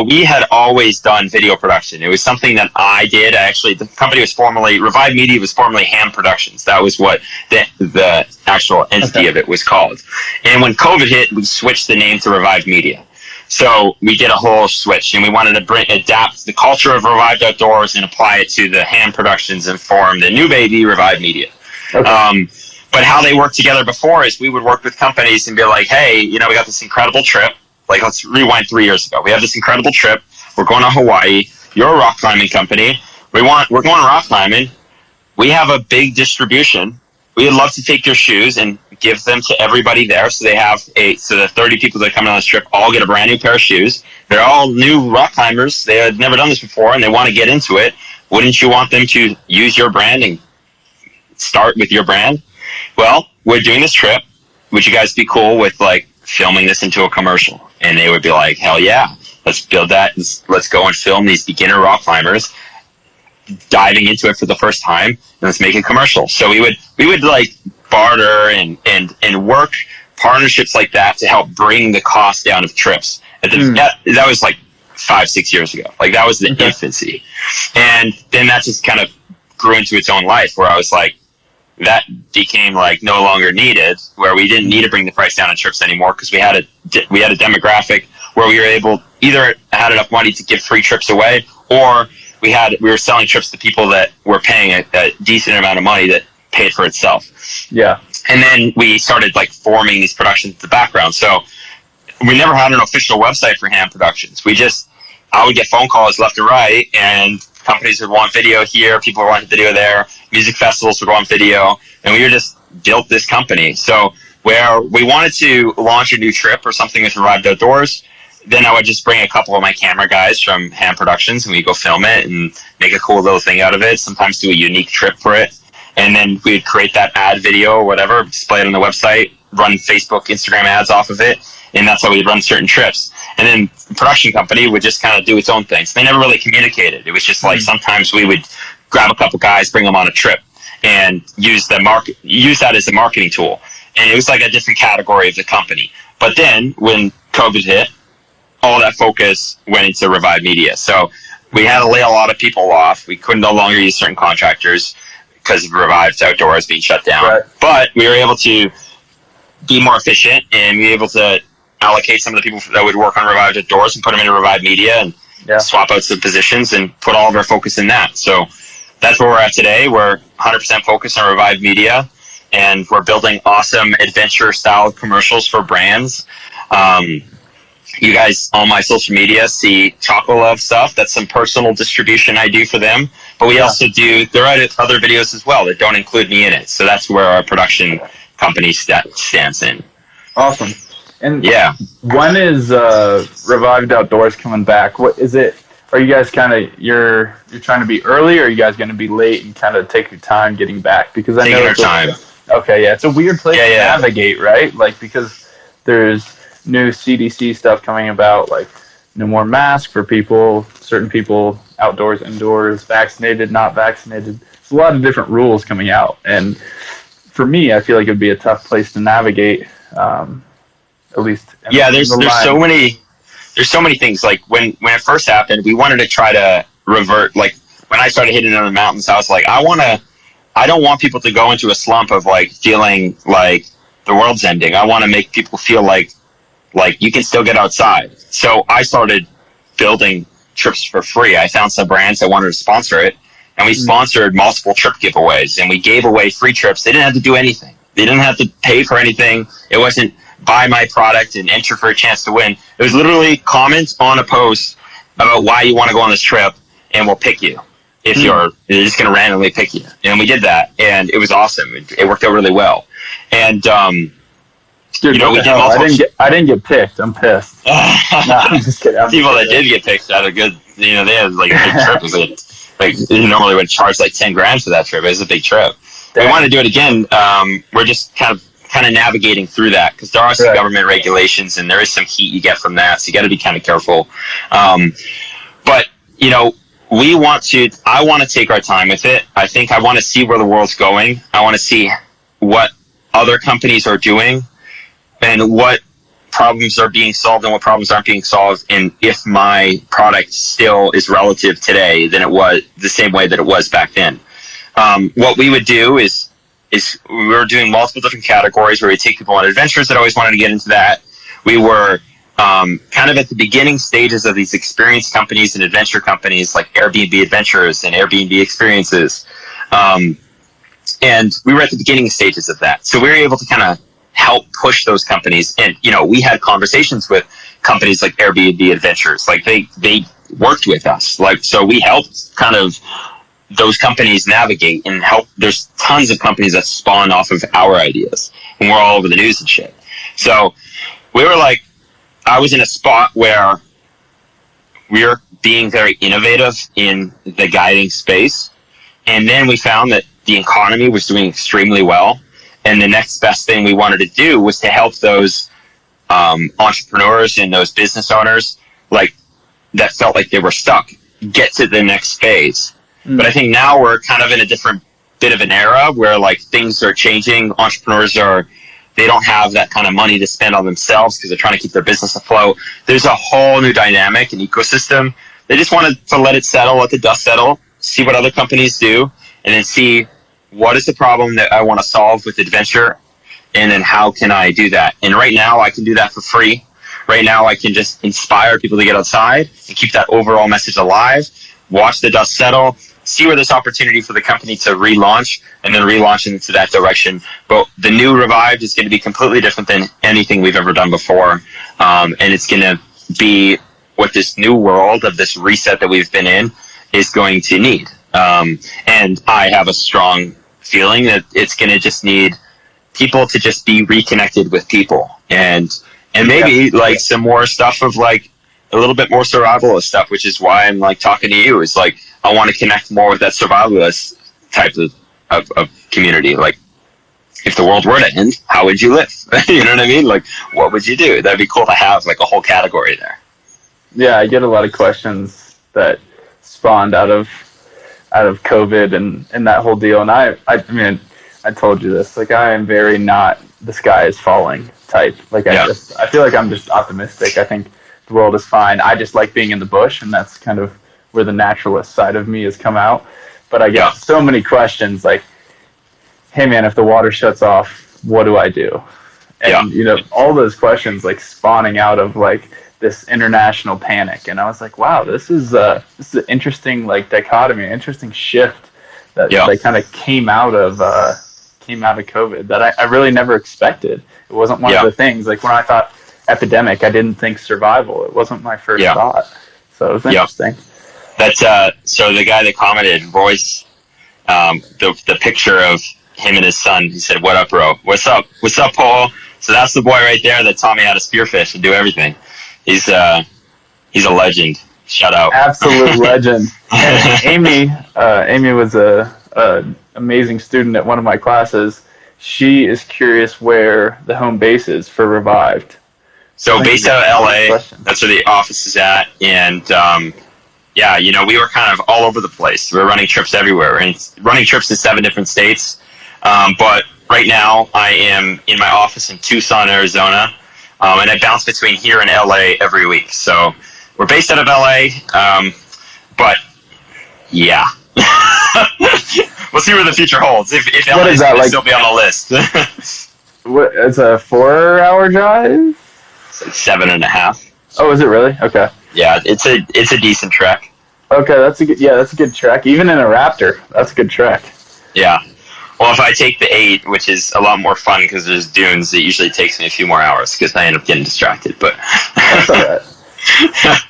we had always done video production. It was something that I did. The company was Revived Media was formerly Hamm Productions. That was what the actual entity of it was called. And when COVID hit, we switched the name to Revived Media. So we did a whole switch, and we wanted to adapt the culture of Revived Outdoors and apply it to the Hamm Productions and form the new baby Revived Media. Okay. But how they worked together before is we would work with companies and be like, hey, we got this incredible trip. Like, let's rewind 3 years ago. We have this incredible trip. We're going to Hawaii. You're a rock climbing company. We're going rock climbing. We have a big distribution. We'd love to take your shoes and give them to everybody there. So the 30 people that come on this trip all get a brand new pair of shoes. They're all new rock climbers. They had never done this before, and they want to get into it. Wouldn't you want them to use your brand and start with your brand? Well, we're doing this trip. Would you guys be cool with like filming this into a commercial? And they would be like, hell yeah, let's build that. Let's go and film these beginner rock climbers diving into it for the first time, and let's make a commercial. So we would like barter and work partnerships like that to help bring the cost down of trips. That was like 5-6 years ago. Like that was the infancy. And then that just kind of grew into its own life, where I was like, that became like no longer needed, where we didn't need to bring the price down on trips anymore, because we had a demographic where we were able, either had enough money to give free trips away, or we were selling trips to people that were paying a decent amount of money that paid for itself. Yeah. And then we started like forming these productions in the background. So we never had an official website for Hamm Productions. I would get phone calls left and right, and companies would want video here, people would want video there, music festivals would want video, and we just built this company. So where we wanted to launch a new trip or something with Revived Outdoors, then I would just bring a couple of my camera guys from Hamm Productions, and we'd go film it and make a cool little thing out of it, sometimes do a unique trip for it. And then we'd create that ad video or whatever, display it on the website, run Facebook, Instagram ads off of it, and that's how we'd run certain trips. And then the production company would just kind of do its own things. They never really communicated. It was just like sometimes we would grab a couple guys, bring them on a trip, and use that as a marketing tool. And it was like a different category of the company. But then when COVID hit, all that focus went into Revived Media. So we had to lay a lot of people off. We couldn't no longer use certain contractors because of Revived Outdoors being shut down. Right. But we were able to be more efficient, and we were able to allocate some of the people that would work on Revived Outdoors and put them into Revived Media, and swap out some positions and put all of our focus in that. So that's where we're at today. We're 100% focused on Revived Media, and we're building awesome adventure-style commercials for brands. You guys on my social media see Chocolate Love stuff. That's some personal distribution I do for them. But we also do, there are other videos as well that don't include me in it. So that's where our production company stands in. Awesome. And when is Revived Outdoors coming back? What is it? are you guys kind of you're trying to be early, or are you guys going to be late and kind of take your time getting back? Because I know Taking our time. Okay, yeah, it's a weird place to Yeah. navigate, right? Like, because there's new CDC stuff coming about, like no more masks for people, certain people outdoors, indoors, vaccinated, not vaccinated. There's a lot of different rules coming out, and for me, I feel like it would be a tough place to navigate. At least, There's so many things. Like when it first happened, we wanted to try to revert. Like when I started hitting on the mountains, I was like, I don't want people to go into a slump of like feeling like the world's ending. I want to make people feel like you can still get outside. So I started building trips for free. I found some brands that wanted to sponsor it, and we sponsored multiple trip giveaways, and we gave away free trips. They didn't have to do anything. They didn't have to pay for anything. It wasn't buy my product and enter for a chance to win. It was literally comment on a post about why you want to go on this trip, and we'll pick you. If they're just going to randomly pick you. And we did that, and it was awesome. It worked out really well. And, Dude, we did multiple... I didn't get picked. I'm pissed. No, I'm just kidding. People that did get picked had a good, they had like a big trip. It was like you normally would charge like 10 grand for that trip. It was a big trip. We want to do it again. We're just kind of navigating through that, because there are some government regulations, and there is some heat you get from that. So you got to be kind of careful. But, I want to take our time with it. I think I want to see where the world's going. I want to see what other companies are doing and what problems are being solved and what problems aren't being solved. And if my product still is relative today than it was the same way that it was back then. What we would do is we were doing multiple different categories where we take people on adventures that always wanted to get into that. We were kind of at the beginning stages of these experience companies and adventure companies like Airbnb Adventures and Airbnb Experiences. And we were at the beginning stages of that. So we were able to kind of help push those companies. And, we had conversations with companies like Airbnb Adventures. Like they worked with us. Like, so we helped kind of those companies navigate and help. There's tons of companies that spawn off of our ideas, and we're all over the news and shit. So we were like, I was in a spot where we're being very innovative in the guiding space. And then we found that the economy was doing extremely well. And the next best thing we wanted to do was to help those entrepreneurs and those business owners like that felt like they were stuck get to the next phase. But I think now we're kind of in a different bit of an era where like things are changing. Entrepreneurs they don't have that kind of money to spend on themselves because they're trying to keep their business afloat. There's a whole new dynamic and ecosystem. They just wanted to let it settle, let the dust settle, see what other companies do, and then see what is the problem that I want to solve with adventure, and then how can I do that? And right now I can do that for free. Right now I can just inspire people to get outside and keep that overall message alive, watch the dust settle, see where there's opportunity for the company to relaunch, and then relaunch into that direction. But the new Revived is going to be completely different than anything we've ever done before. And it's going to be what this new world of this reset that we've been in is going to need. And I have a strong feeling that it's going to just need people to just be reconnected with people. And maybe like some more stuff of like a little bit more survivalist stuff, which is why I'm like talking to you. Is like, I want to connect more with that survivalist type of community. Like, if the world were to end, how would you live? You know what I mean? Like, what would you do? That'd be cool to have like a whole category there. Yeah, I get a lot of questions that spawned out of COVID and that whole deal. And I mean, I told you this. Like, I am very not the sky is falling type. Like, I feel like I'm just optimistic. I think the world is fine. I just like being in the bush, and that's kind of where the naturalist side of me has come out. But I get so many questions like, hey man, if the water shuts off, what do I do? And all those questions like spawning out of like this international panic. And I was like, wow, this is an interesting like dichotomy, interesting shift that kind of came out of COVID that I really never expected. It wasn't one of the things. Like when I thought epidemic, I didn't think survival. It wasn't my first thought. So it was interesting. That's so the guy that commented, Royce, the picture of him and his son, he said, "What up, bro? What's up, Paul?" So that's the boy right there that taught me how to spearfish and do everything. He's a legend. Shout out. Absolute legend. And Amy was a amazing student at one of my classes. She is curious where the home base is for Revived. So based out of LA, that's where the office is at, and yeah, you know, we were kind of all over the place. We were running trips everywhere, and running trips to 7 different states. But right now, I am in my office in Tucson, Arizona, and I bounce between here and LA every week. So we're based out of LA, but yeah. We'll see where the future holds. If LA is going to still be on the list. What, it's a 4-hour drive? It's like 7.5. Oh, is it really? Okay. Yeah, it's a decent trek. Okay, that's a good trek. Even in a Raptor, that's a good trek. Yeah. Well, if I take the 8, which is a lot more fun because there's dunes, it usually takes me a few more hours because I end up getting distracted. But that's all right.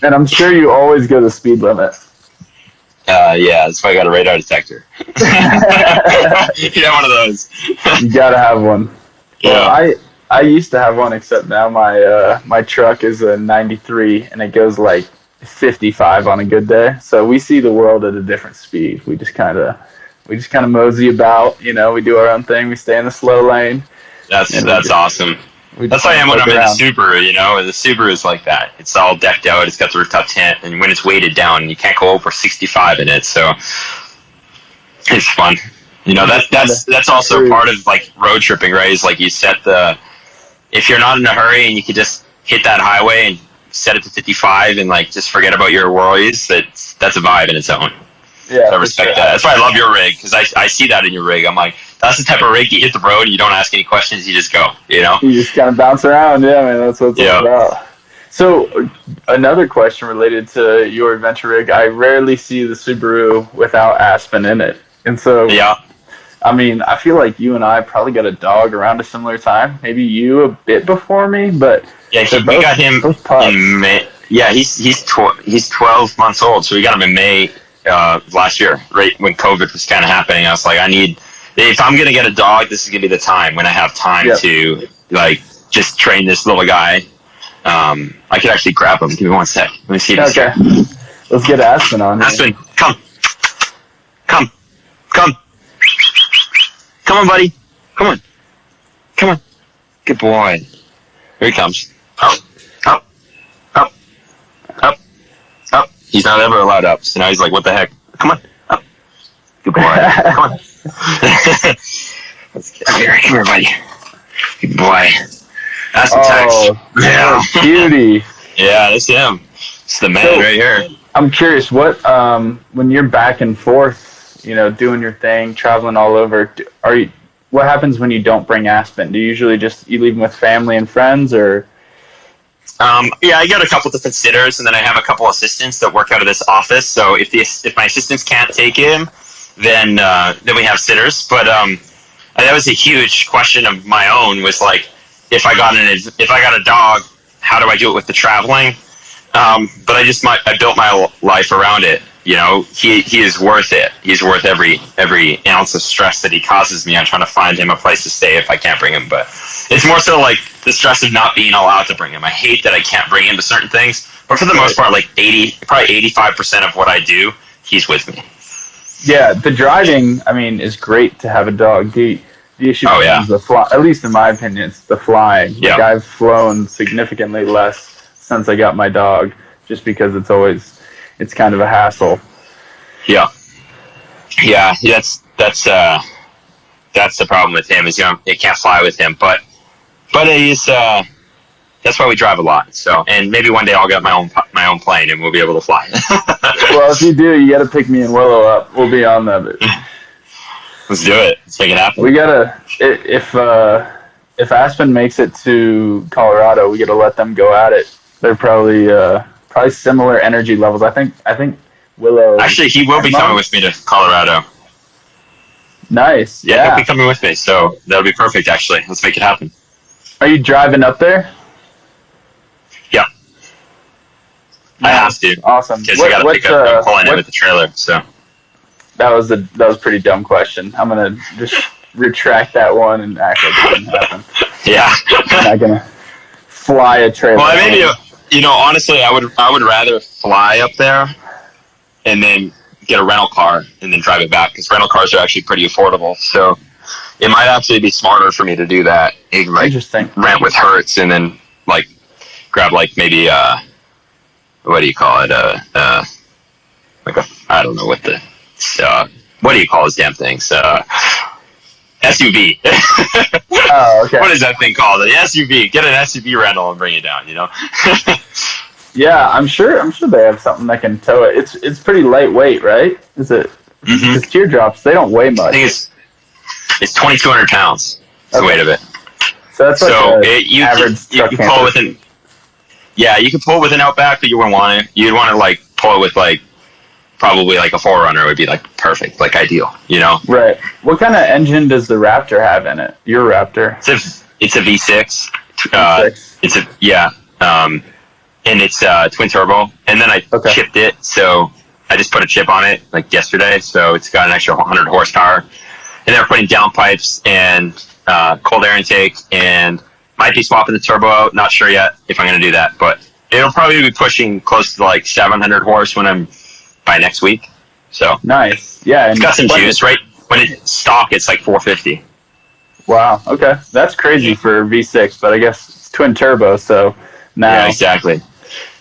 And I'm sure you always go the speed limit. Yeah, that's why I got a radar detector. Yeah, one of those. You gotta have one. Yeah. Well, I used to have one, except now my truck is a 93 and it goes like 55 on a good day. So we see the world at a different speed. We just kind of mosey about. You know, we do our own thing. We stay in the slow lane. That's awesome. That's how I am when I'm in the Subaru, you know. The Subaru is like that. It's all decked out. It's got the rooftop tent, and when it's weighted down, you can't go over 65 in it. So it's fun. You know, that's also part of like road tripping, right? Is like you set if you're not in a hurry and you can just hit that highway and set it to 55 and like just forget about your worries. That's a vibe in its own. Yeah, so I respect that. That's why I love your rig, because I see that in your rig. I'm like, that's the type of rig you hit the road and you don't ask any questions, you just go, you know? You just kind of bounce around, yeah, man, that's what it's all about. So, another question related to your adventure rig. I rarely see the Subaru without Aspen in it. And so, yeah. I mean, I feel like you and I probably got a dog around a similar time. Maybe you a bit before me, but... Yeah, we got him in May. Yeah, he's 12 months old, so we got him in May last year, right when COVID was kind of happening. I was like, if I'm going to get a dog, this is going to be the time when I have time to, like, just train this little guy. I could actually grab him. Give me one sec. Let me see this. Okay. Let's get Aspen on. Aspen, come. Come on, buddy. Come on. Good boy. Here he comes. Up. He's not ever allowed up, so now he's like, what the heck? Come on, up. Good boy. Come on. Come here, buddy. Good boy. That's the text. Yeah. Cutie. Yeah, that's him. It's the man right here. I'm curious, when you're back and forth, you know, doing your thing, traveling all over, what happens when you don't bring Aspen? Do you usually you leave him with family and friends, or? Yeah, I got a couple different sitters, and then I have a couple assistants that work out of this office. So if my assistants can't take him, then we have sitters. But that was a huge question of my own. Was like, if I got a dog, how do I do it with the traveling? But I built my life around it. You know, he is worth it. He's worth every ounce of stress that he causes me. I'm trying to find him a place to stay if I can't bring him. But it's more so like the stress of not being allowed to bring him. I hate that I can't bring him to certain things. But for the most part, like 85% of what I do, he's with me. Yeah, the driving, I mean, is great to have a dog. The issue is the fly. At least in my opinion, it's the flying. Like, I've flown significantly less since I got my dog, just because it's kind of a hassle. Yeah, that's the problem with him, is you can't fly with him, but he's that's why we drive a lot. So, and maybe one day I'll get my own plane and we'll be able to fly. Well, if you do, you got to pick me and Willow up. We'll be on that. Let's do it. Let's make it happen. We gotta if Aspen makes it to Colorado, we gotta let them go at it. They're probably similar energy levels. I think Willow. Actually, he will be coming with me to Colorado. Nice. Yeah, he'll be coming with me, so that'll be perfect. Actually, let's make it happen. Are you driving up there? Yeah. Nice. I have to. Awesome. Because I got to pick up. I'm pulling in with the trailer. So. That was a pretty dumb question. I'm gonna just retract that one and act like it didn't happen. Yeah. I'm not gonna fly a trailer. Well, honestly, I would rather fly up there and then get a rental car and then drive it back, because rental cars are actually pretty affordable. So it might actually be smarter for me to do that. Interesting. Rent with Hertz and then like grab like maybe what do you call it? I don't know what the what do you call those damn things? SUV. Oh, okay. What is that thing called? An SUV. Get an SUV rental and bring it down. Yeah, I'm sure they have something that can tow it. It's pretty lightweight, right? Is it? Mm-hmm. Because teardrops, they don't weigh much. I think it's 2,200 pounds. That's the weight of it. So that's like you average can pull it with an. Yeah, you can pull it with an Outback, but you wouldn't want it. You'd want to like pull it with like probably like a 4Runner would be like perfect, like ideal. Right. What kind of engine does the Raptor have in it? Your Raptor? It's a V6. V6. And it's twin turbo. And then I chipped it, so I just put a chip on it like yesterday, so it's got an extra 100 horsepower. And they're putting downpipes and cold air intake, and might be swapping the turbo out. Not sure yet if I'm going to do that, but it'll probably be pushing close to like 700 horse by next week. So nice. Yeah, it's got some juice, right? When it's stock, it's like 450. Wow. Okay, that's crazy for V6, but I guess it's twin turbo, so now. Yeah, exactly.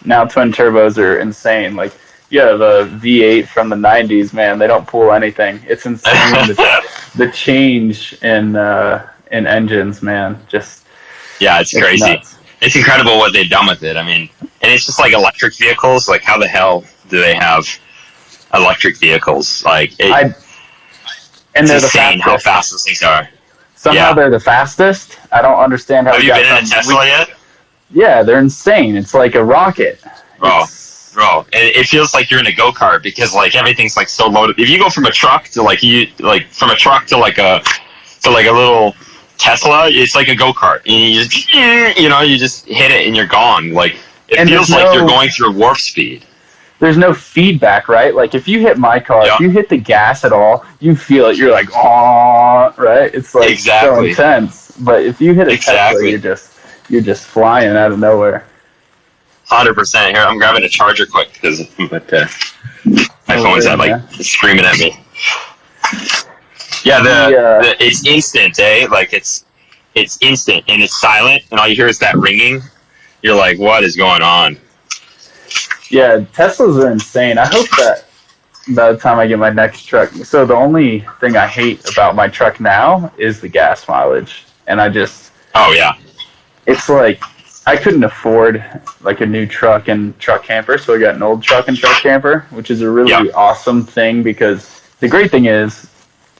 Now twin turbos are insane. Like, yeah, the V8 from the 90s, man, they don't pull anything. It's insane the change in engines, man. It's crazy. Nuts. It's incredible what they've done with it. I mean, and it's just like electric vehicles. Like, how the hell do they have electric vehicles? Like, and they're it's insane how fast those things are. Somehow they're the fastest. I don't understand how. Have you been in a Tesla yet? Yeah, they're insane. It's like a rocket. Bro, and it feels like you're in a go-kart because like everything's like so loaded. If you go from a truck to like like a little Tesla, it's like a go-kart. And you just hit it and you're gone. Like it feels like you're going through warp speed. There's no feedback, right? Like if you hit my car, if you hit the gas at all, you feel it. You're like, oh, right? It's like so intense. But if you hit a Tesla, you're just flying out of nowhere. 100%. Here, I'm grabbing a charger quick because my phone's screaming at me. Yeah, it's instant, eh? Like it's instant and it's silent, and all you hear is that ringing. You're like, what is going on? Yeah, Teslas are insane. I hope that by the time I get my next truck. So the only thing I hate about my truck now is the gas mileage, and oh yeah, it's like I couldn't afford like a new truck and truck camper, so I got an old truck and truck camper, which is a really awesome thing because the great thing is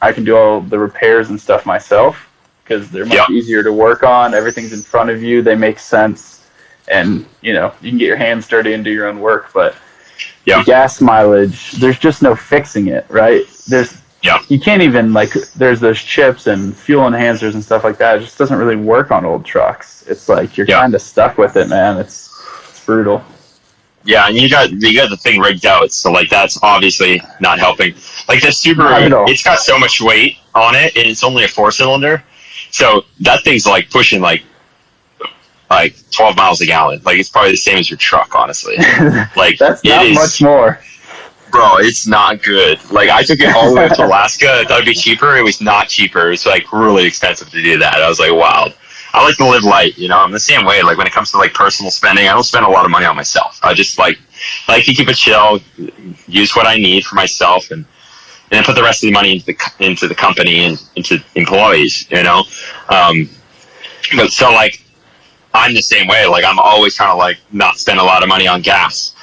I can do all the repairs and stuff myself because they're much easier to work on. Everything's in front of you. They make sense, and you can get your hands dirty and do your own work. But the gas mileage, there's just no fixing it, right? You can't even, like, there's those chips and fuel enhancers and stuff like that. It just doesn't really work on old trucks. It's like you're kind of stuck with it, man. It's brutal. Yeah, and you got the thing rigged out, so like that's obviously not helping. Like the Subaru, it's got so much weight on it, and it's only a 4-cylinder, so that thing's like pushing like 12 miles a gallon. Like it's probably the same as your truck, honestly. Like that's not much more. Bro, it's not good. Like, I took it all the way to Alaska. I thought it'd be cheaper. It was not cheaper. It was, like, really expensive to do that. I was like, wow. I like to live light, I'm the same way. Like, when it comes to, like, personal spending, I don't spend a lot of money on myself. I just, like to keep it chill, use what I need for myself, and then put the rest of the money into the company and into employees, But so, like, I'm the same way. Like, I'm always trying to, like, not spend a lot of money on gas.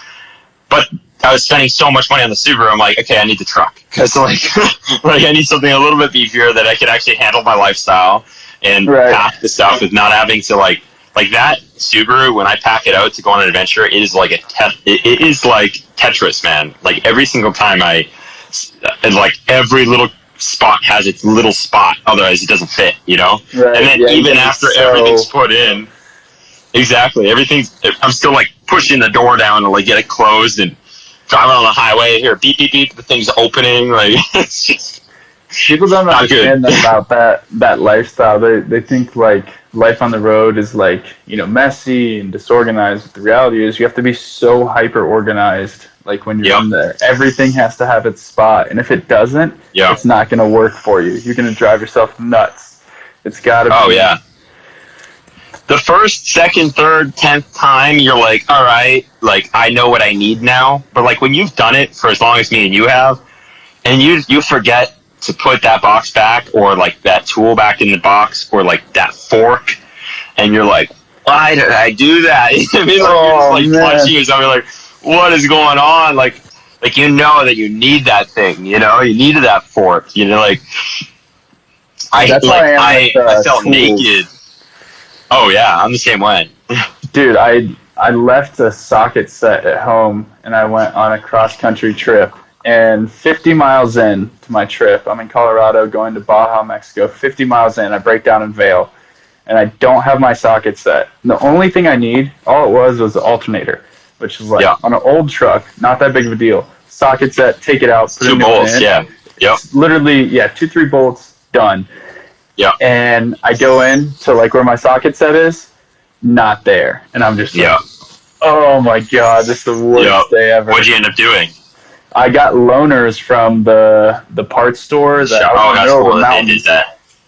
But I was spending so much money on the Subaru, I'm like, okay, I need the truck. Because, like, I need something a little bit beefier that I can actually handle my lifestyle and pack the stuff with not having to, like that Subaru, when I pack it out to go on an adventure, it is like it is like Tetris, man. Like, every single time every little spot has its little spot, otherwise it doesn't fit, Right. And then even after everything's put in, exactly, I'm still, like, pushing the door down to, like, get it closed and driving on the highway, here, beep, beep, beep, the thing's opening, like, it's just people don't understand about that lifestyle. They think, like life on the road is like, messy and disorganized. But the reality is you have to be so hyper organized. Like when you're in there, everything has to have its spot. And if it doesn't, it's not going to work for you. You're going to drive yourself nuts. It's got to be. Oh, yeah. The first, second, third, 10th time, you're like, all right, like, I know what I need now. But, like, when you've done it for as long as me and you have, and you forget to put that box back or, like, that tool back in the box or, like, that fork, and you're like, why did I do that? I mean, like, you're just, like, punching yourself. You're like, what is going on? Like, you know that you need that thing, you needed that fork, like, I felt tools. naked. Oh yeah, I'm the same way. Dude, I left a socket set at home and I went on a cross-country trip. And 50 miles in to my trip, I'm in Colorado going to Baja, Mexico. 50 miles in, I break down in Vail. And I don't have my socket set. And the only thing I need, all it was the alternator, which is like on an old truck, not that big of a deal. Socket set, take it out, put 2 bolts, in. Yep. It's literally, 2-3 bolts, done. Yeah. And I go in to like where my socket set is, not there. And I'm just like, oh my God, this is the worst day ever. What'd you end up doing? I got loaners from the parts store that out in the middle of the mountains.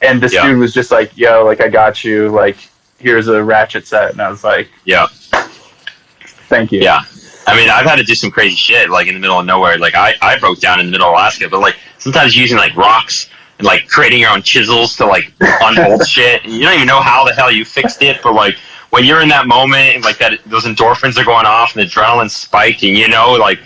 And this dude was just like, yo, like, I got you. Like, here's a ratchet set. And I was like, thank you. Yeah. I mean, I've had to do some crazy shit, like, in the middle of nowhere. Like, I broke down in the middle of Alaska, but, like, sometimes using, like, rocks and, like, creating your own chisels to, like, unbolt shit. And you don't even know how the hell you fixed it, but, like, when you're in that moment and, like, those endorphins are going off and the adrenaline's spiked and, like,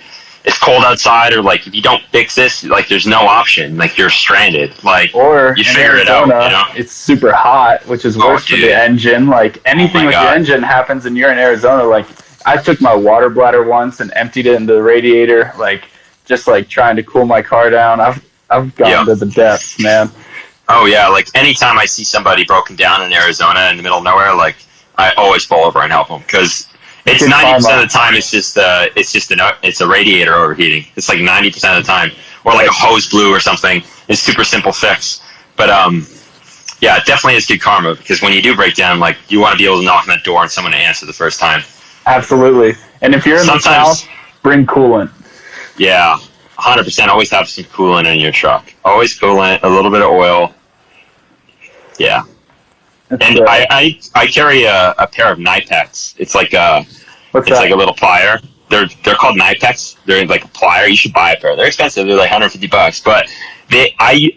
it's cold outside or, like, if you don't fix this, like, there's no option. Like, you're stranded. Like, or you figure Arizona, it out, It's super hot, which is worse for the engine. Like, anything with the engine happens and you're in Arizona. Like, I took my water bladder once and emptied it into the radiator, like, just, like, trying to cool my car down. I've gone to the depths, man. Oh, yeah. Like, anytime I see somebody broken down in Arizona in the middle of nowhere, like, I always pull over and help them because it's 90% of the time it's a radiator overheating. It's like 90% of the time, or like a hose blew or something. It's super simple fix, but yeah, it definitely is good karma because when you do break down, like you want to be able to knock on that door and someone to answer the first time. Absolutely, and if you're in the South, bring coolant. Yeah, 100%. Always have some coolant in your truck. Always coolant, a little bit of oil. Yeah. And I carry a pair of Nipex. It's like like a little plier. They're called Nipex. They're like a plier. You should buy a pair. They're expensive. They're like $150, but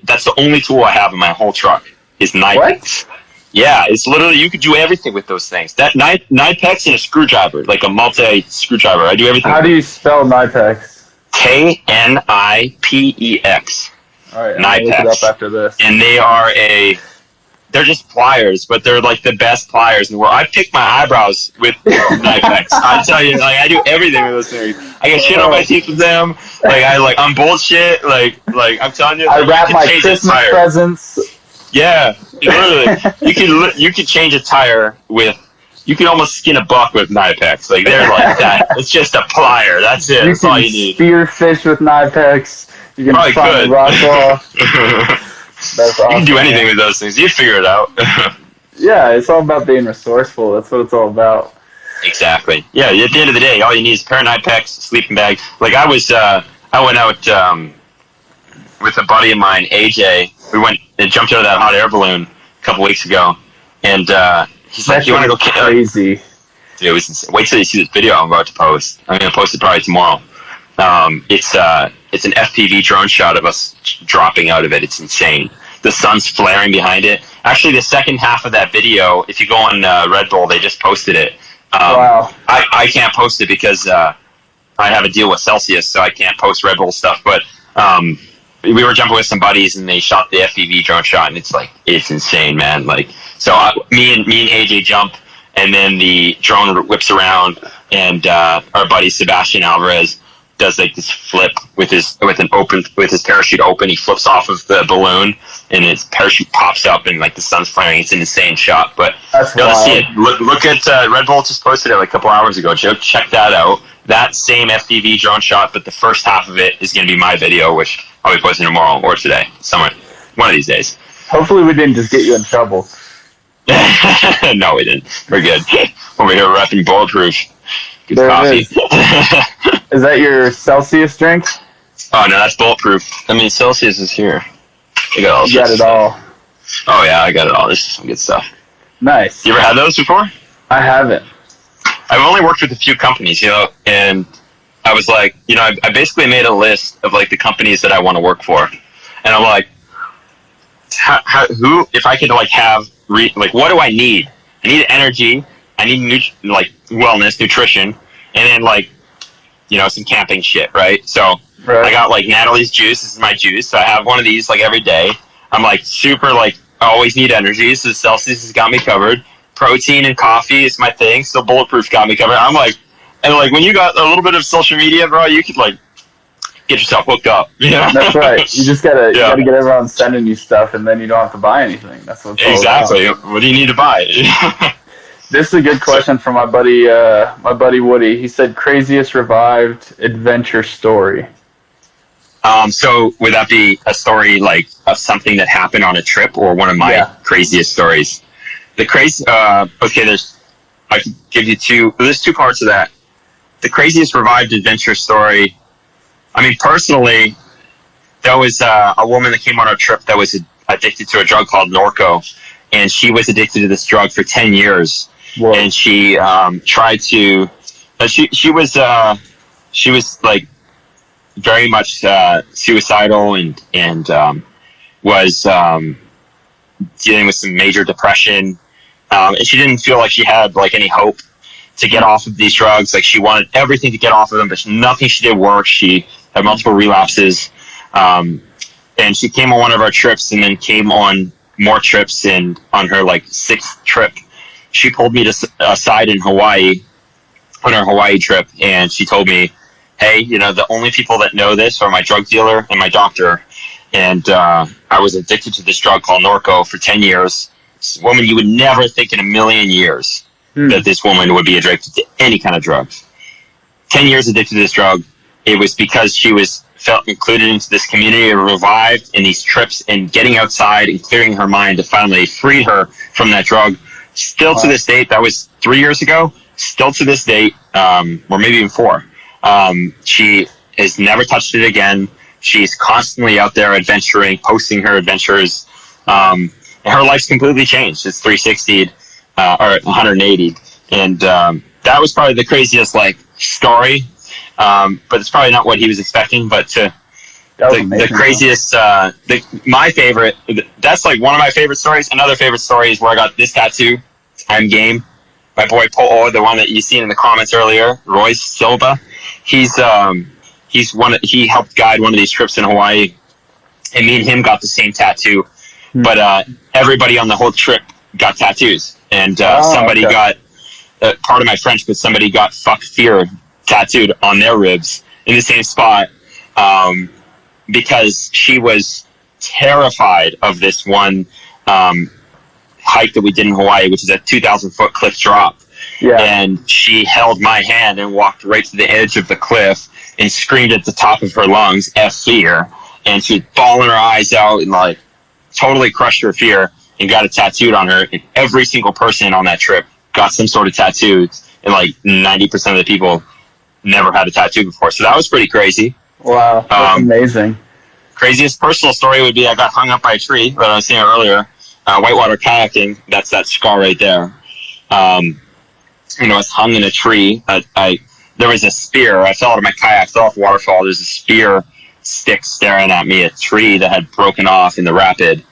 that's the only tool I have in my whole truck is Nipex. What? Yeah, it's literally you could do everything with those things. That Nipex and a screwdriver, like a multi screwdriver. I do everything. How do you spell Nipex? Knipex. All right, I'll look it up after this. And they're just pliers, but they're like the best pliers in the world. I pick my eyebrows with Nipex. I tell you, like I do everything with those things. I get shit on my teeth with them. Like I like unbolt shit. Like I'm telling you, I wrap my Christmas presents. Yeah, literally. You can change a tire with. You can almost skin a buck with Nipex. Like they're like that. It's just a plier. That's it. That's all you need. Spear fish with Nipex. You can find the rock wall. That's awesome, you can do anything with those things. You figure it out. Yeah, it's all about being resourceful. That's what it's all about. Exactly. Yeah, at the end of the day, all you need is a pair of Nipex, sleeping bag. Like I went out with a buddy of mine, AJ. We went and jumped out of that hot air balloon a couple weeks ago, and he's like, "You want to go crazy?" Dude, it was insane. Wait till you see this video I'm about to post. I'm gonna post it probably tomorrow. It's an FPV drone shot of us dropping out of it. It's insane. The sun's flaring behind it. Actually, the second half of that video, if you go on Red Bull, they just posted it. Wow. I can't post it because I have a deal with Celsius, so I can't post Red Bull stuff. But we were jumping with some buddies, and they shot the FPV drone shot, and it's insane, man. Like, so me and AJ jump, and then the drone whips around, and our buddy Sebastian Alvarez does like this flip with his parachute open. He flips off of the balloon, and his parachute pops up, and like the sun's flaring. It's an insane shot. But you gotta see it. Look at Red Bull just posted it like a couple hours ago. Check that out. That same FPV drone shot, but the first half of it is gonna be my video, which I'll be posting tomorrow or today, somewhere, one of these days. Hopefully, we didn't just get you in trouble. No, we didn't. We're good. Over here repping Bulletproof. Good There coffee. Is that your Celsius drink? Oh, no, that's Bulletproof. I mean, Celsius is here. I got all You got it all. Oh, yeah, I got it all. This is some good stuff. Nice. You ever had those before? I haven't. I've only worked with a few companies, and I was like, I basically made a list of like the companies that I want to work for. And I'm like, who, if I could like have, what do I need? I need energy. I need wellness, nutrition, and then like, some camping shit, right? So I got like Natalie's juice. This is my juice. So I have one of these like every day. I'm like super like, I always need energy. So Celsius has got me covered. Protein and coffee is my thing. So Bulletproof got me covered. I'm like, and like when you got a little bit of social media, bro, you could like get yourself hooked up. Yeah, that's right. You just gotta get everyone sending you stuff, and then you don't have to buy anything. That's what it's all exactly. about. What do you need to buy? This is a good question from my buddy Woody. He said, "Craziest revived adventure story." So would that be a story like of something that happened on a trip, or one of my craziest stories? The crazy. Okay, I can give you two. There's two parts of that. The craziest revived adventure story. I mean, personally, there was a woman that came on our trip that was addicted to a drug called Norco, and she was addicted to this drug for 10 years. Whoa. And she tried to. She was like very much suicidal and was dealing with some major depression, and she didn't feel like she had like any hope to get off of these drugs. Like she wanted everything to get off of them, but nothing she did work. She had multiple relapses, and she came on one of our trips, and then came on more trips. And on her like 6th trip, she pulled me aside in Hawaii on our Hawaii trip, and she told me, "Hey, the only people that know this are my drug dealer and my doctor, and I was addicted to this drug called Norco for 10 years. This woman, you would never think in a million years that this woman would be addicted to any kind of drugs. 10 years addicted to this drug. It was because she felt included into this community, revived in these trips and getting outside and clearing her mind to finally free her from that drug. Still to this date, that was 3 years ago, still to this date, or maybe even 4, she has never touched it again. She's constantly out there adventuring, posting her adventures. And her life's completely changed. It's 360'd, or 180. And that was probably the craziest story. But it's probably not what he was expecting. But the craziest, my favorite, that's like one of my favorite stories. Another favorite story is where I got this tattoo. I'm game. My boy Po'o, the one that you seen in the comments earlier, Royce Silva. He helped guide one of these trips in Hawaii, and me and him got the same tattoo. But everybody on the whole trip got tattoos, and somebody got, part of my French, but somebody got "fuck fear" tattooed on their ribs in the same spot, because she was terrified of this one hike that we did in Hawaii, which is a 2,000-foot cliff drop. Yeah. And she held my hand and walked right to the edge of the cliff and screamed at the top of her lungs, "F fear." And she'd bawling her eyes out and totally crushed her fear and got it tattooed on her. And every single person on that trip got some sort of tattoo. And 90% of the people never had a tattoo before. So that was pretty crazy. Wow. That's amazing. Craziest personal story would be I got hung up by a tree, that I was saying earlier. Whitewater kayaking, that's that scar right there. I was hung in a tree. There was a spear. I fell out of my kayak, fell off a waterfall. There's a spear stick staring at me, a tree that had broken off in the rapid.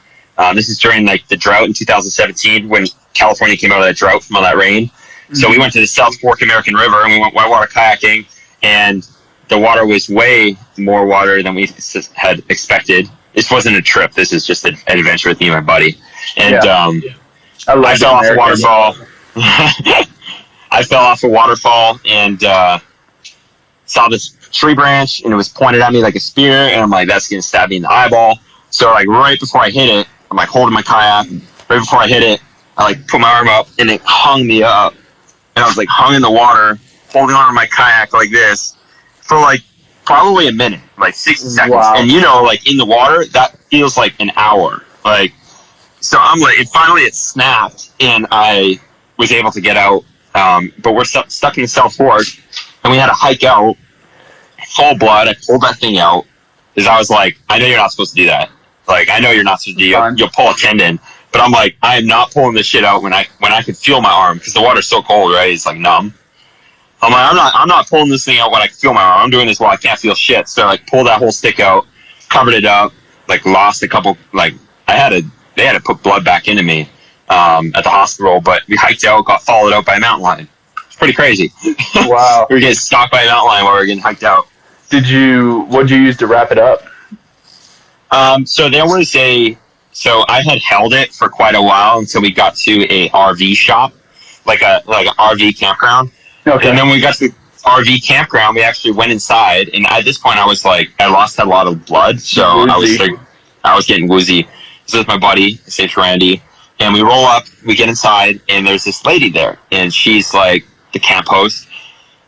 This is during the drought in 2017 when California came out of that drought from all that rain. Mm-hmm. So we went to the South Fork American River and we went whitewater kayaking, and the water was way more water than we had expected. This wasn't a trip. This is just an adventure with me and my buddy. And I fell off a waterfall. I fell off a waterfall and saw this tree branch, and it was pointed at me like a spear, and I'm like, that's going to stab me in the eyeball. So right before I hit it, I'm holding my kayak. Right before I hit it, I put my arm up, and it hung me up. And I was hung in the water, holding on to my kayak like this for probably a minute, 60 seconds. Wow. And in the water, that feels like an hour. So I'm like, it snapped, and I was able to get out. But we're stuck in the South Fork, and we had to hike out, full blood. I pulled that thing out because I was like, I know you're not supposed to do that. Like, I know you're not supposed to do. You'll pull a tendon, but I'm like, I am not pulling this shit out when I could feel my arm, because the water's so cold, right? It's like numb. I'm like, I'm not pulling this thing out when I can feel my arm. I'm doing this while I can't feel shit. So I like pulled that whole stick out, covered it up, like lost a couple. Like they had to put blood back into me at the hospital. But we hiked out, got followed out by a mountain lion. It's pretty crazy. Wow. We were getting stalked by a mountain lion while we were getting hiked out. What'd you use to wrap it up? So I had held it for quite a while until we got to a RV shop, like an RV campground. Okay. And then when we got to the RV campground, we actually went inside, and at this point I was like, I lost a lot of blood, so woozy. I was getting woozy. So with my buddy, his name's Randy, and we roll up, we get inside, and there's this lady there, and she's like the camp host,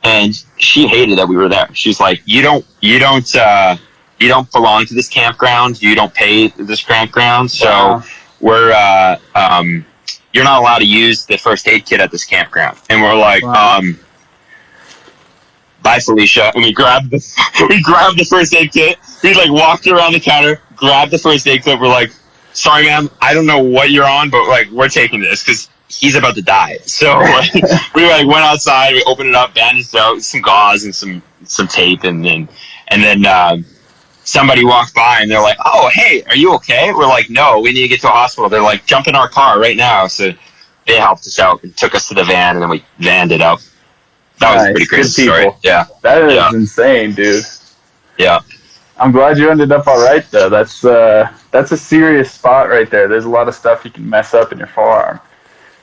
and she hated that we were there. She's like, you don't belong to this campground. You don't pay this campground, so we're you're not allowed to use the first aid kit at this campground. And we're like, bye, Felicia. And we grabbed the first aid kit. We like walked around the counter, grabbed the first aid kit. We're like, sorry, ma'am, I don't know what you're on, but like we're taking this because he's about to die. So like, we like went outside, we opened it up, bandaged it out, some gauze and some tape, and then somebody walked by and they're like, oh, hey, are you okay? We're like, no, we need to get to a hospital. They're like, jump in our car right now. So they helped us out and took us to the van, and then we vanned it up. That was a pretty crazy story. Yeah. That is insane, dude. Yeah. I'm glad you ended up all right, though. That's a serious spot right there. There's a lot of stuff you can mess up in your forearm.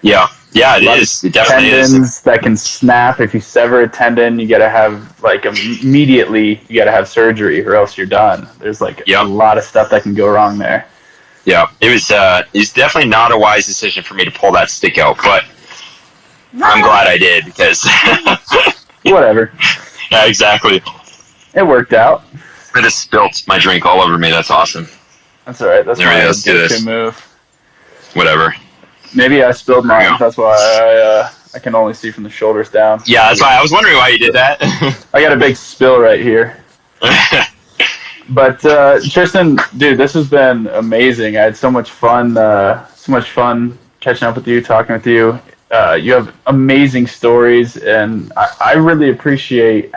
Yeah. Yeah, it is. It definitely tendons that can snap. If you sever a tendon, you got to have, like, immediately, you got to have surgery or else you're done. There's, like, a lot of stuff that can go wrong there. Yeah. It was definitely not a wise decision for me to pull that stick out, but I'm glad I did because... Whatever. Yeah, exactly. It worked out. I just spilt my drink all over me. That's awesome. That's all right. That's my let's do this. Move. Whatever. Maybe I spilled mine. That's why I can only see from the shoulders down. Yeah, that's why I was wondering why you did that. I got a big spill right here. But Tristan, dude, this has been amazing. I had so much fun catching up with you, talking with you. You have amazing stories, and I really appreciate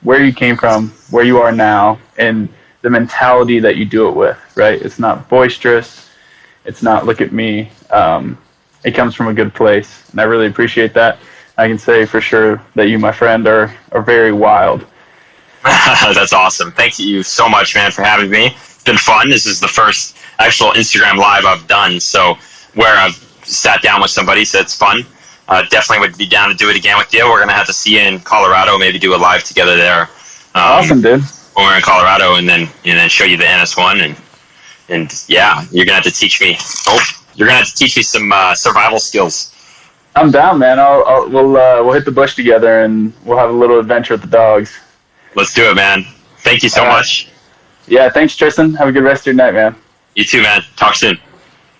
where you came from, where you are now, and the mentality that you do it with, right? It's not boisterous. It's not, look at me. It comes from a good place, and I really appreciate that. I can say for sure that you, my friend, are very wild. That's awesome. Thank you so much, man, for having me. It's been fun. This is the first actual Instagram Live I've done, so where I've sat down with somebody, so it's fun. Definitely would be down to do it again with you. We're going to have to see you in Colorado, maybe do a live together there. Awesome, dude. When we're in Colorado, and then show you the NS1, and yeah, you're going to have to teach me. You're going to have to teach me some survival skills. I'm down, man. We'll hit the bush together, and we'll have a little adventure with the dogs. Let's do it, man. Thank you so much. Yeah, thanks, Tristan. Have a good rest of your night, man. You too, man. Talk soon.